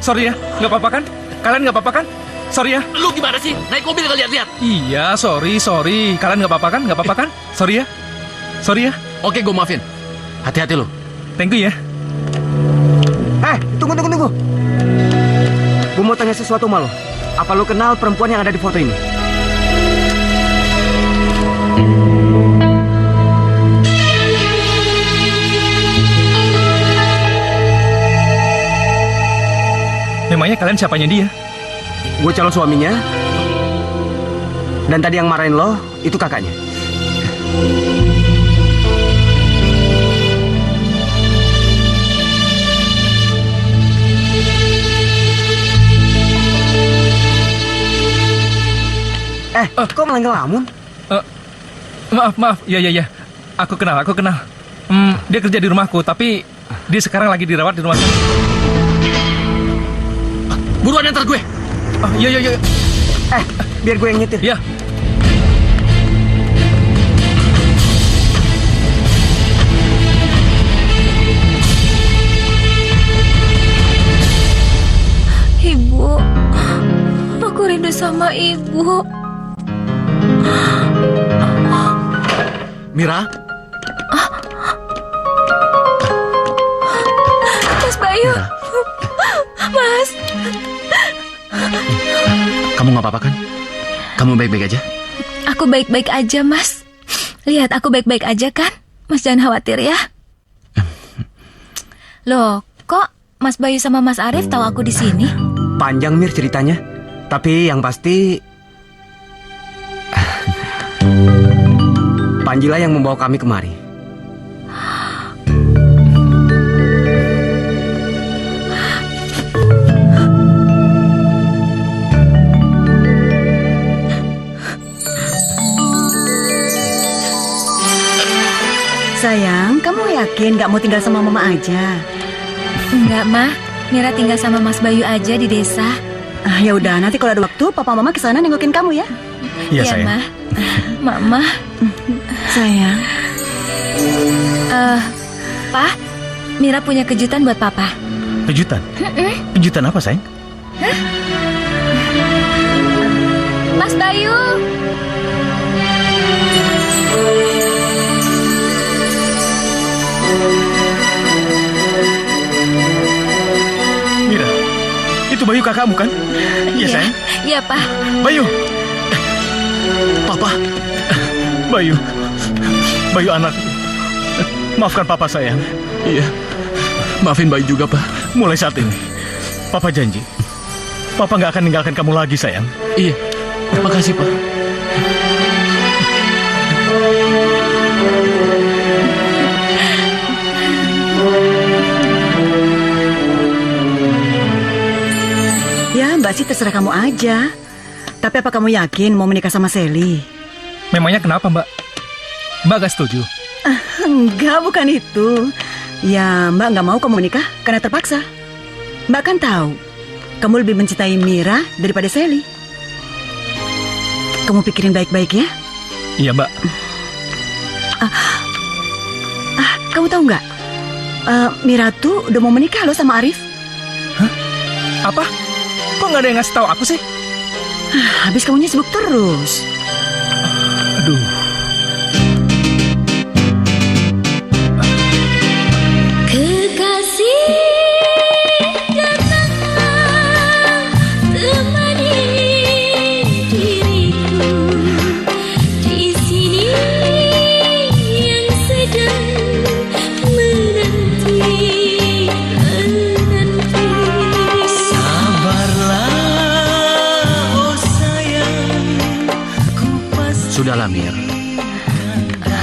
Sorry ya, nggak apa-apa kan? Kalian nggak apa-apa kan? Sorry ya. Lu gimana sih? Naik mobil nggak lihat-lihat? Iya, sorry. Kalian nggak apa-apa kan? Nggak apa-apa kan? Sorry ya. Oke, gue maafin. Hati-hati lo. Thank you ya. Tunggu. Gue mau tanya sesuatu sama lo. Apa lo kenal perempuan yang ada di foto ini? Memangnya kalian siapanya dia? Gue calon suaminya. Dan tadi yang marahin lo, itu kakaknya. Kok malah ngelamun? Maaf. Iya. Aku kenal. Dia kerja di rumahku, tapi dia sekarang lagi dirawat di rumah sakit. Buruan antar gue. Iya. Biar gue yang nyetir. Ya. Ibu, aku rindu sama Ibu. Mira? Mas Bayu. Mira. Mas. Kamu nggak apa-apa kan? Kamu baik-baik aja? Aku baik-baik aja, Mas. Lihat, aku baik-baik aja kan? Mas jangan khawatir ya. Loh, kok Mas Bayu sama Mas Arif tahu aku di sini? Panjang Mir ceritanya. Tapi yang pasti Panjilah yang membawa kami kemari. Sayang, kamu yakin gak mau tinggal sama mama aja? Enggak, Ma. Mira tinggal sama Mas Bayu aja di desa. Ya udah, nanti kalau ada waktu, papa mama kesana nengokin kamu ya. Iya, Iya, sayang. Ma. Mama. Sayang. Pak, Mira punya kejutan buat Papa. Kejutan? Kejutan apa, sayang? Mas Bayu. Mira, itu Bayu kakakmu kan? Iya, sayang. Iya, Pak. Bayu, Papa, Bayu. Bayu anakku. Maafkan papa, sayang. iya. Maafin Bayu juga, Pak. Mulai saat ini, papa janji. Papa nggak akan ninggalkan kamu lagi, sayang. Iya. Makasih, Pak. Ya, Mbak sih terserah kamu aja. Tapi apa kamu yakin mau menikah sama Sally? Memangnya kenapa, Mbak? Mbak gak setuju? Enggak, bukan itu. Ya, Mbak nggak mau kamu menikah karena terpaksa. Mbak kan tahu, kamu lebih mencintai Mira daripada Sally. Kamu pikirin baik-baik ya. Iya, Mbak. Kamu tahu nggak? Mira tuh udah mau menikah loh sama Arif. Apa? Kok nggak ada yang ngasih tahu aku sih? Habis kamunya sibuk terus. Aduh. Kekasih datanglah temani diriku di sini yang sedang menanti. Sabarlah, oh sayang, ku pasti Sudahlah, Mir.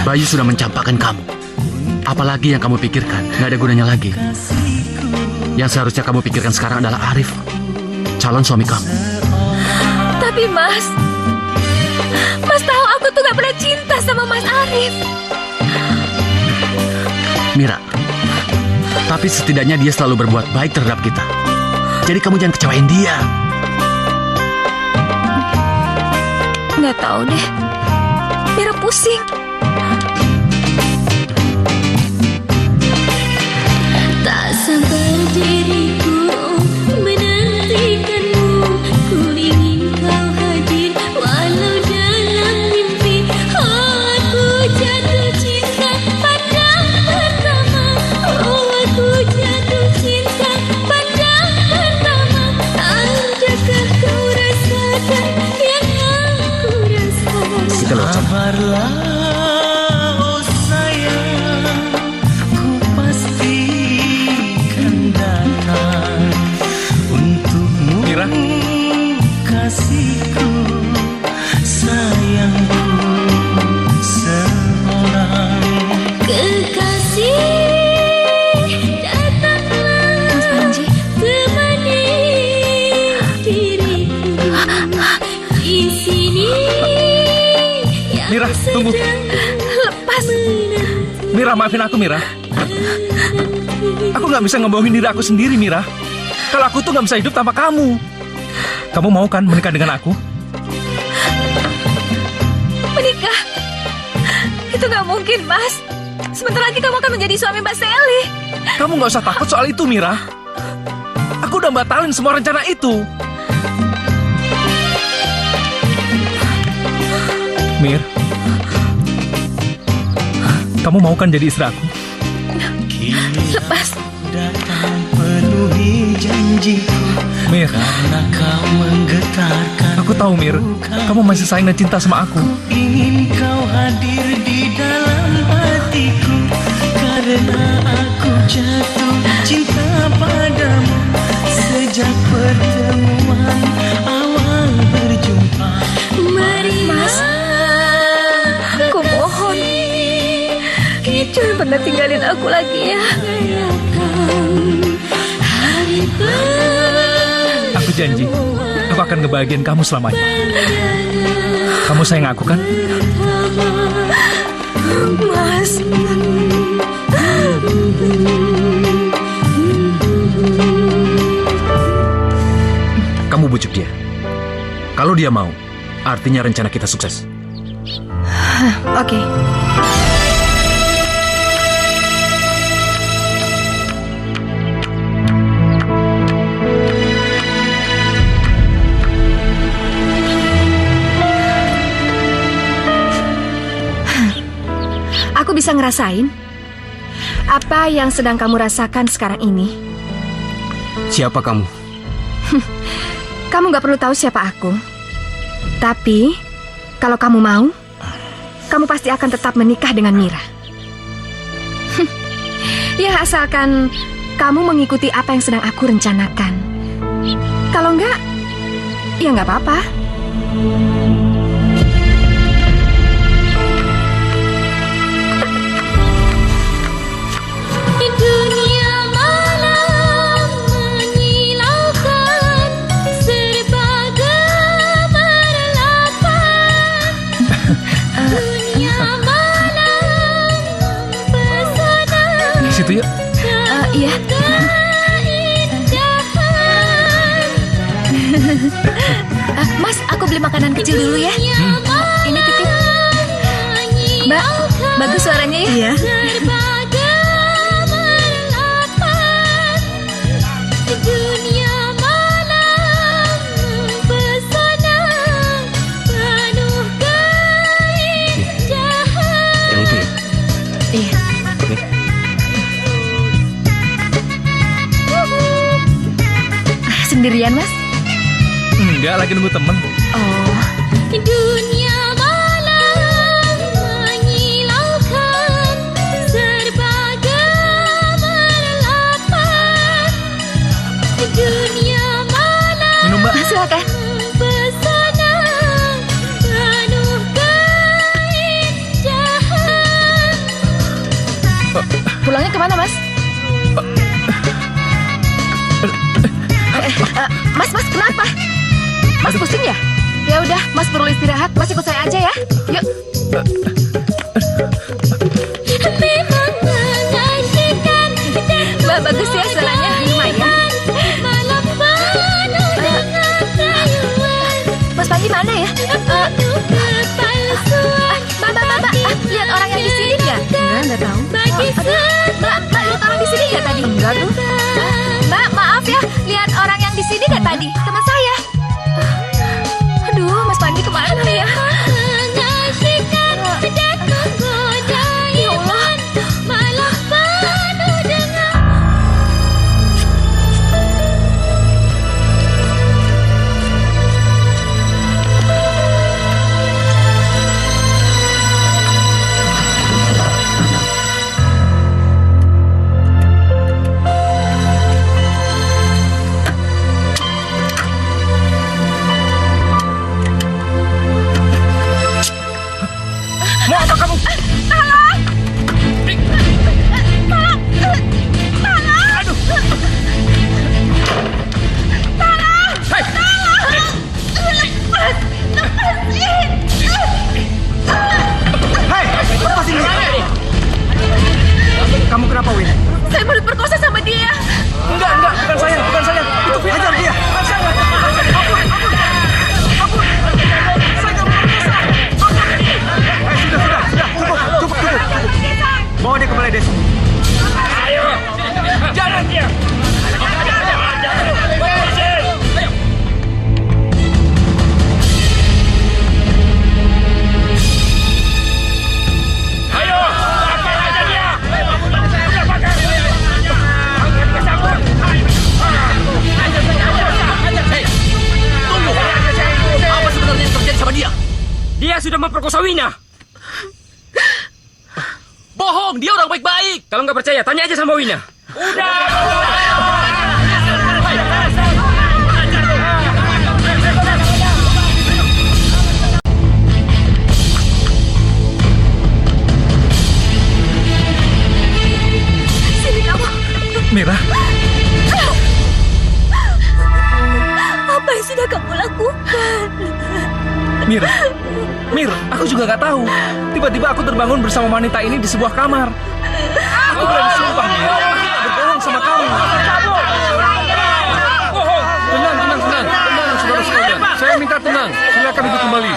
Bayu sudah mencampakkan kamu. Apalagi yang kamu pikirkan, nggak ada gunanya lagi. Yang seharusnya kamu pikirkan sekarang adalah Arif, calon suami kamu. Tapi Mas tahu aku tuh gak pernah cinta sama Mas Arif. Mira, tapi setidaknya dia selalu berbuat baik terhadap kita. Jadi kamu jangan kecewain dia. Nggak tahu deh. Mira pusing. Tak sabar diriku menantikanmu. Ku ingin kau hadir walau dalam mimpi. Oh, aku jatuh cinta pandang pertama. Oh, aku jatuh cinta pandang pertama. Adakah kau rasakan yang aku rasakan? Kita lewat sana. sabarlah, oh sayang, ku pasti kan datang untukmu. Mira? Kasihku, sayangku, seorang Kekasih datanglah Mas Panji. temani diriku di sini. Yang Mira, tunggu. lepas. Mira, maafin aku, Mira. Aku nggak bisa ngebohongin diri aku sendiri, Mira. Kalau aku tuh nggak bisa hidup tanpa kamu. Kamu mau kan menikah dengan aku? Menikah? Itu nggak mungkin, Mas. Sebentar lagi kamu akan menjadi suami Mbak Sally. Kamu nggak usah takut soal itu, Mira. Aku udah batalin semua rencana itu. Mir, kamu mau kan jadi istri aku? Lepas. datang penuhi janjiku. Mir, Karena kau menggetarkan. aku tahu, Mir. Kamu masih sayang dan cinta sama aku. Ingin kau hadir di dalam hatiku. Karena aku jatuh cinta padamu. Jangan pernah tinggalin aku lagi ya. Aku janji, aku akan ngebahagiain kamu selamanya. Kamu sayang aku kan? Mas. Kamu bujuk dia. Kalau dia mau, artinya rencana kita sukses. Oke. Aku bisa ngerasain apa yang sedang kamu rasakan sekarang ini. Siapa kamu? Kamu gak perlu tahu siapa aku. Tapi, kalau kamu mau, kamu pasti akan tetap menikah dengan Mira. Ya, asalkan kamu mengikuti apa yang sedang aku rencanakan. Kalau enggak, ya nggak apa-apa. Dunia malam menyilaukan, serba gemerlapan. Dunia malam pesona. Di situ yuk. Iya. Mas, aku beli makanan kecil dulu ya. Ini titip. Mbak, bagus suaranya ya. Iya. Dunia malam pesona, penuh keindahan. Yang itu ya? Iya. Sendirian, Mas? Enggak, lagi nunggu temen. Oh. Dunia malam menyilaukan, serba gemerlapan. Dunia malam Minum, Mbak. Silakan. pesona, penuh keindahan. Pulangnya kemana, Mas? Mas, kenapa? Mas pusing ya? Ya udah, Mas perlu istirahat. Mas ikut saya aja ya. Yuk. Memang mengasihkan, Mbak, bagus ya suaranya. Lumayan. malam penuh dengan rayuan. Mas Panji mana ya? Penuh kepalsuan. Mbak, lihat orang yang di sini nggak? Enggak tahu. Bagi Mbak, lihat orang di sini nggak tadi? Enggak tuh. Mbak, maaf ya, lihat orang yang di sini nggak tadi? Teman saya. Aduh, Mas Panji kemana ya? mengasihkan dan menggoda iman, malah penuh dengan Mau apa kamu? Kamu kenapa, Win? Saya baru diperkosa sama dia. Enggak, bukan saya. Itu Vina. Hajar dia. Sudah. Cukup. Bawa dia ke balai desa. Jangan dia. Ayo, bakar aja dia. Tunggu. Apa sebenarnya yang terjadi sama dia? Dia sudah memperkosa Wina. Bohong, dia orang baik-baik. Kalau nggak percaya, tanya aja sama Wina. Mir, aku juga gak tahu. Tiba-tiba aku terbangun bersama wanita ini di sebuah kamar. Aku berani sumpah, Mir. Aku tak berbohong sama kamu. Tenang, saudara sekalian. Saya minta tenang. Silakan duduk kembali.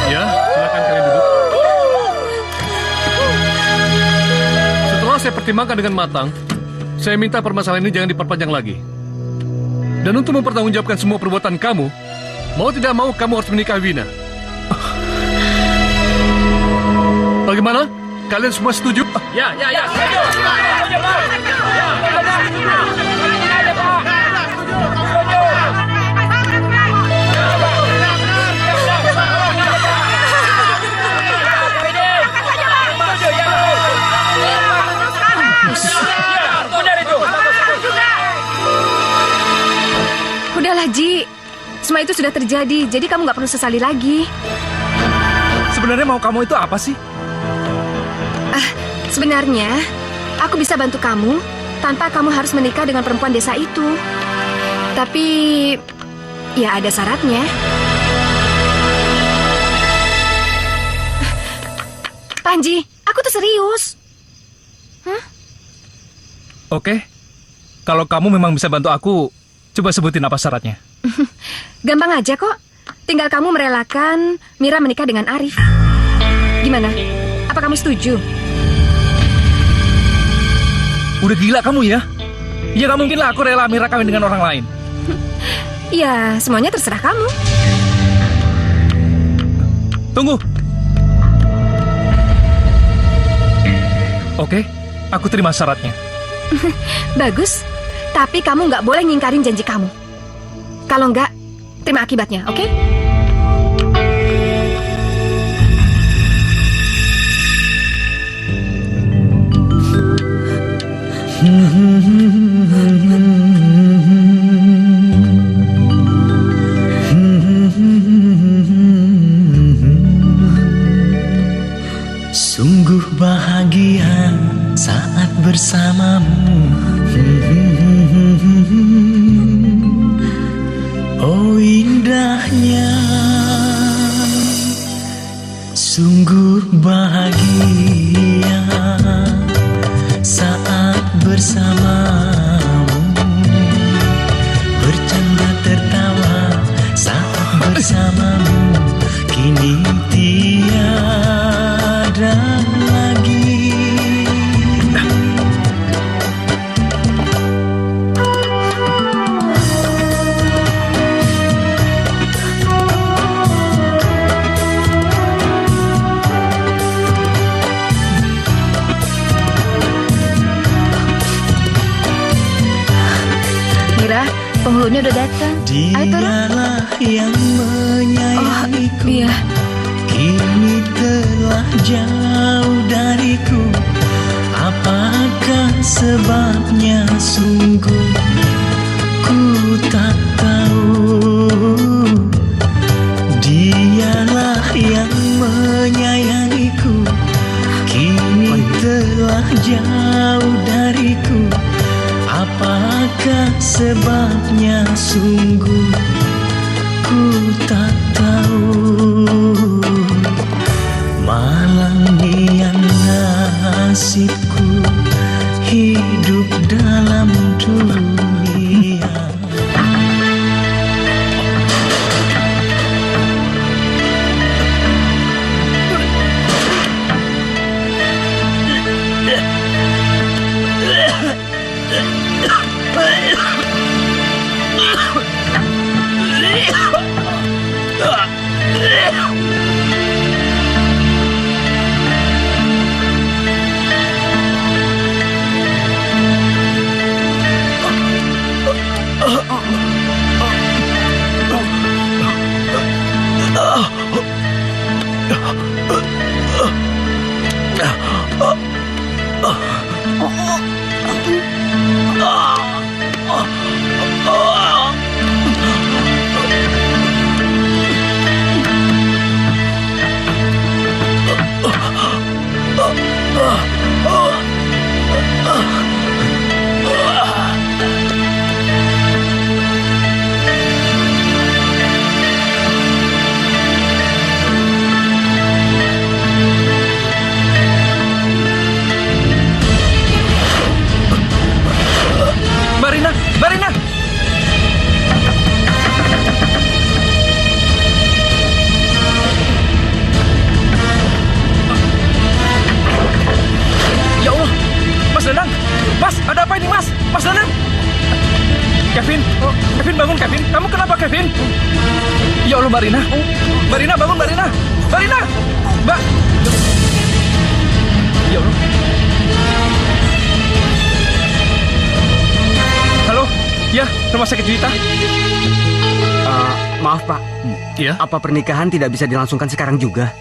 Ya, silakan kalian duduk. Setelah saya pertimbangkan dengan matang, saya minta permasalahan ini jangan diperpanjang lagi. Dan untuk mempertanggungjawabkan semua perbuatan kamu, mau tidak mau kamu harus menikahi Wina. Bagaimana? Kalian semua setuju? Ya. Udahlah, Ji. Semua itu sudah terjadi, jadi kamu nggak perlu sesali lagi. Sebenarnya mau kamu itu apa sih? Sebenarnya, aku bisa bantu kamu tanpa kamu harus menikah dengan perempuan desa itu. Tapi, ya ada syaratnya. Panji, aku tuh serius. Oke. Kalau kamu memang bisa bantu aku, coba sebutin apa syaratnya. Gampang aja kok. Tinggal kamu merelakan Mira menikah dengan Arif. Gimana? Apa kamu setuju? Udah gila kamu ya? Ya gak mungkin lah aku rela Mira kawin dengan orang lain. Ya, semuanya terserah kamu. Tunggu. Oke, aku terima syaratnya. Bagus. Tapi kamu nggak boleh ngingkarin janji kamu. Kalau nggak, terima akibatnya, oke? Sungguh bahagia saat bersamamu. Oh indahnya, sungguh bahagia saat bersamamu. Bercanda tertawa saat bersamamu. Kini tiada lagi. Mira, penghulunya udah datang. Ayo turun. Dialah yang menyayangiku. Iya. Kini telah jauh dariku. Apakah sebabnya sungguh ku tak tahu. Dialah yang menyayangiku. Kini telah jauh dariku. Apakah sebabnya sungguh ku tak tahu. Malang yang nasibku hidup dalam dunia. bangun Kevin. Kamu kenapa Kevin? Ya Allah, Mbak Rina. Mbak Rina, bangun Mbak Rina. Mbak Rina. Mbak. Ya Allah. Halo. Ya, rumah sakit Juwita. Maaf Pak, Ya, apa pernikahan tidak bisa dilangsungkan sekarang juga?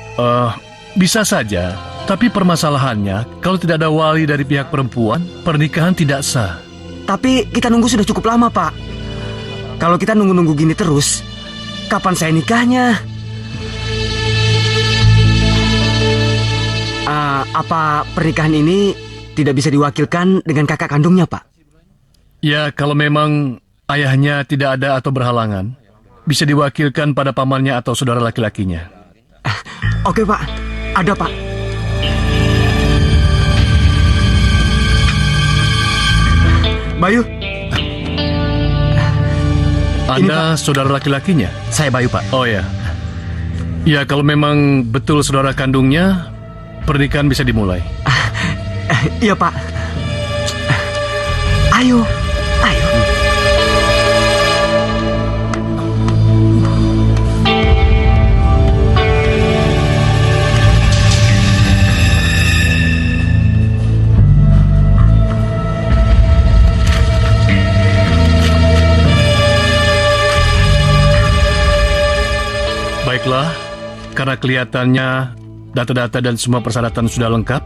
bisa saja. Tapi permasalahannya, kalau tidak ada wali dari pihak perempuan, pernikahan tidak sah. Tapi kita nunggu sudah cukup lama Pak. Kalau kita nunggu-nunggu gini terus, kapan saya nikahnya? Apa pernikahan ini tidak bisa diwakilkan dengan kakak kandungnya Pak? Ya, kalau memang ayahnya tidak ada atau berhalangan, bisa diwakilkan pada pamannya atau saudara laki-lakinya. Oke Pak, ada Pak. Bayu, Anda saudara laki-lakinya? Saya Bayu, Pak. Oh ya. Ya, kalau memang betul saudara kandungnya, pernikahan bisa dimulai. iya Pak. Ayo, ayo. Baiklah, karena kelihatannya data-data dan semua persyaratan sudah lengkap.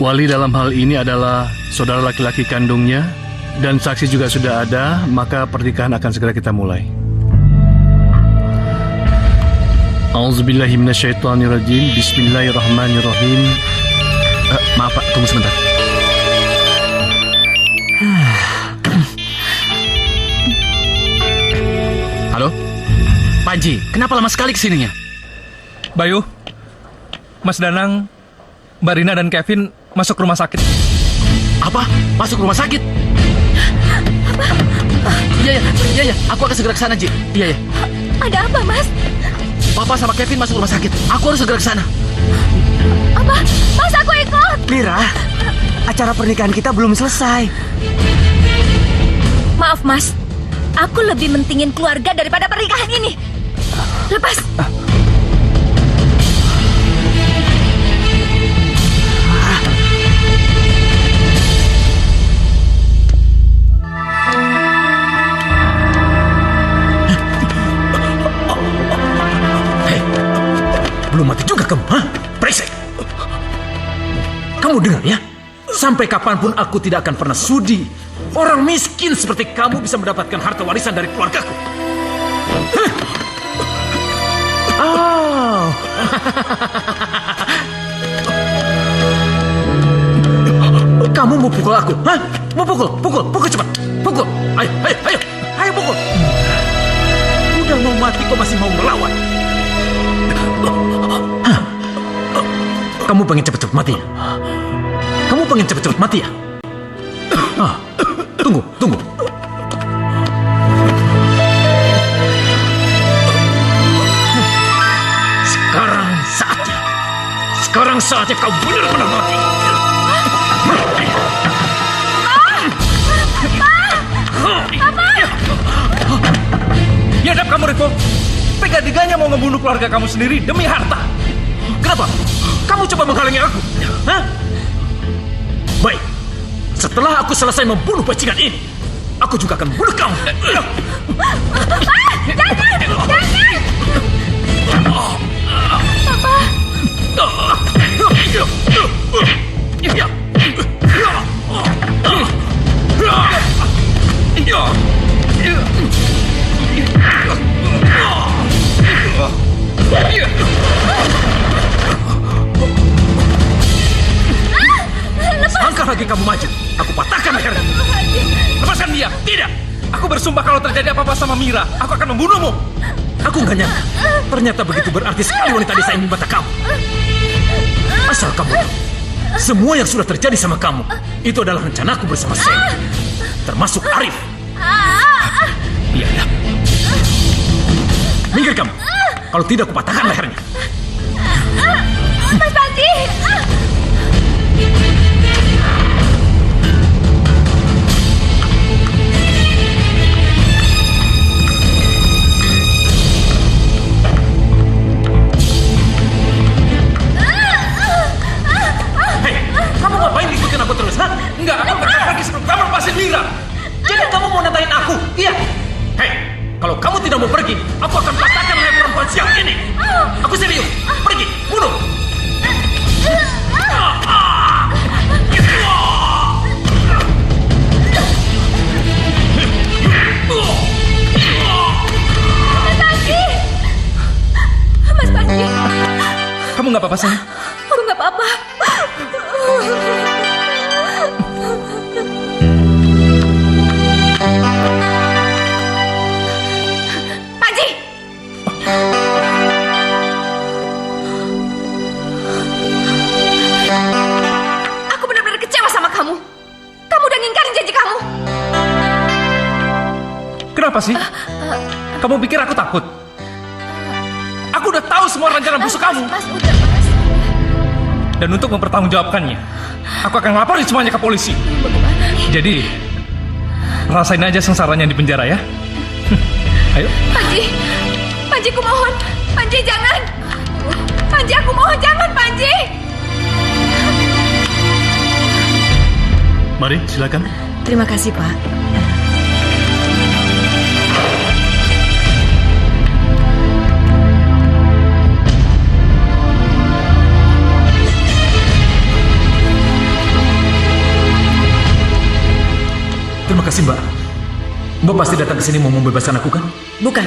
Wali dalam hal ini adalah saudara laki-laki kandungnya dan saksi juga sudah ada, maka pernikahan akan segera kita mulai. Auzubillahi minasyaitonirrajim. Bismillahirrahmanirrahim. Maaf, Pak. Tunggu sebentar. Halo? Panji, kenapa lama sekali kesininya? Bayu, Mas Danang, Mbak Rina dan Kevin masuk rumah sakit. Apa? Masuk rumah sakit? Iya. Aku akan segera ke sana, Ji. Iya. Ada apa, Mas? Papa sama Kevin masuk rumah sakit. Aku harus segera ke sana. Apa? Mas, aku ikut. Lira, acara pernikahan kita belum selesai. Maaf, Mas. Aku lebih mentingin keluarga daripada pernikahan ini. Lepas. Belum mati juga kamu, hah? Brengsek! Kamu dengar ya? Sampai kapanpun aku tidak akan pernah sudi orang miskin seperti kamu bisa mendapatkan harta warisan dari keluargaku. Hah? Oh. Kamu mau pukul aku, hah? Mau pukul cepat. Pukul, ayo pukul. Udah mau mati kok masih mau melawan. Kamu pengen cepet-cepet mati ya? Kamu pengen cepet-cepet mati ya? Tunggu. Sekarang saatnya kau benar-benar mati. Biadab kamu, Rivo. Tega-teganya mau ngebunuh keluarga kamu sendiri demi harta. Kenapa? Kamu coba menghalangi aku? Hah? Baik. Setelah aku selesai membunuh bajingan ini, aku juga akan membunuh kamu. Langkah lagi kamu maju, aku patahkan lehernya. Lepaskan dia. Tidak. Aku bersumpah kalau terjadi apa-apa sama Mira, aku akan membunuhmu. Aku nggak nyangka. Ternyata begitu berarti sekali wanita desa ini membantah kamu. Asal kamu tahu, semua yang sudah terjadi sama kamu itu adalah rencanaku bersama saya, termasuk Arif. Iya. Minggir kamu. Kalau tidak, aku patahkan lehernya. Mas Panji. apa-apa sayang? Aku nggak apa-apa. Panji! Aku benar-benar kecewa sama kamu. Kamu udah ngingkarin janji kamu. Kenapa sih? Kamu pikir aku takut? Aku udah tahu semua rencana busuk kamu. Mas, udah, Mas. Dan untuk mempertanggungjawabkannya, aku akan ngelaporin semuanya ke polisi. Jadi, rasain aja sengsaranya di penjara ya. Ayo. Panji, Panji, aku mohon. Panji, jangan. Panji, aku mohon, jangan, Panji. Mari, silakan. Terima kasih, Pak. Terima kasih, Mbak. Mbak pasti datang ke sini mau membebaskan aku, kan? Bukan.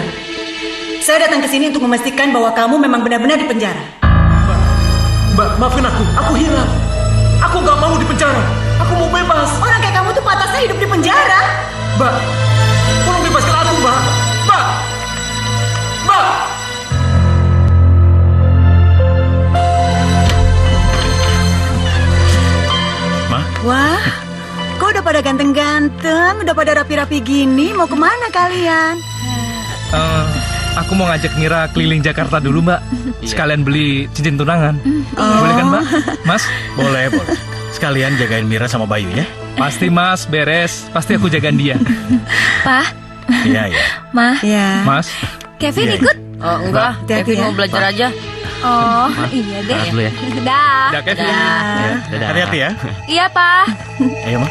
Saya datang ke sini untuk memastikan bahwa kamu memang benar-benar di penjara. Mbak, maafin aku. Aku hilang. Aku nggak mau di penjara. Aku mau bebas. Orang kayak kamu tuh pantasnya hidup di penjara. Mbak, tolong bebaskan aku, Mbak. Mbak! Mbak! Ma? Wah, kok udah pada ganteng-ganteng, udah pada rapi-rapi gini, mau kemana kalian? Aku mau ngajak Mira keliling Jakarta dulu, Mbak. Sekalian beli cincin tunangan. Boleh kan, Mbak? Mas? Boleh, boleh. Sekalian jagain Mira sama Bayu ya. Pasti, Mas. Beres. Pasti aku jagain dia. Pak, Iya, iya. Ma, Ya. Mas? Kevin Iya, ikut? Oh, enggak. Hati-hati Kevin ya. mau belajar aja. Oh, iya deh. Dulu ya. Dah. Udah, Kevin. Dadah. Hati-hati ya. Iya, Pak. Ayo, Ma.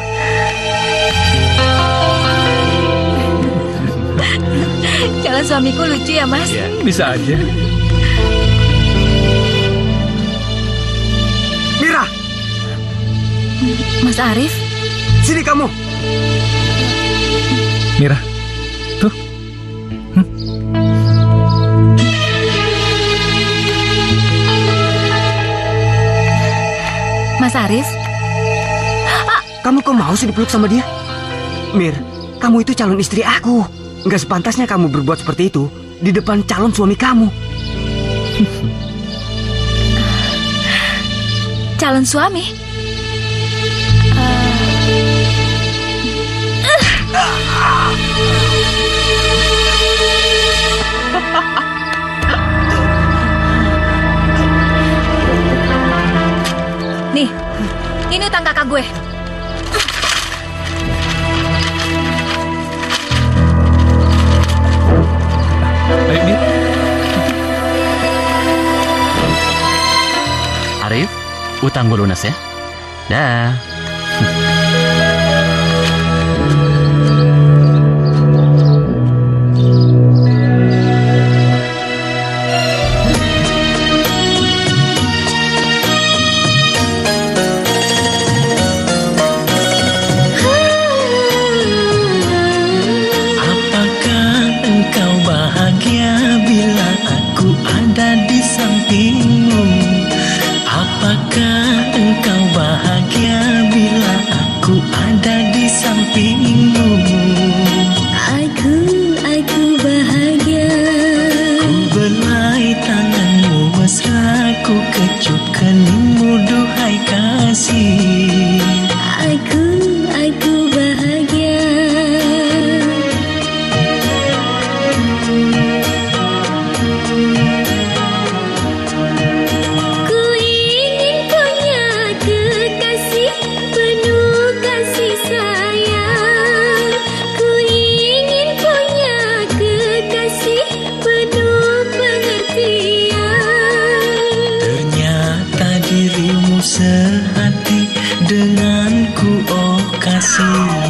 Calon suamiku lucu ya, Mas? Bisa aja. Mira, Mas Arif? sini kamu. Mira. Tuh. Mas Arif? Kamu kok mau sih dipeluk sama dia? Mir, kamu itu calon istri aku. Nggak sepantasnya kamu berbuat seperti itu di depan calon suami kamu. Calon suami? Nih, ini utang kakak gue. Ayo, Mir. Arif, utang gue lunas ya. Dah. Apakah engkau bahagia bila aku ada di sampingmu? Apakah engkau bahagia bila aku ada di sampingmu? Aku bahagia. Ku belai tanganmu mesra, ku kecup keningmu duhai kasih. Aku bahagia. Ku ingin punya kekasih penuh kasih sayang. Ku ingin punya kekasih penuh pengertian. Ternyata dirimu sehati denganku, oh kasih.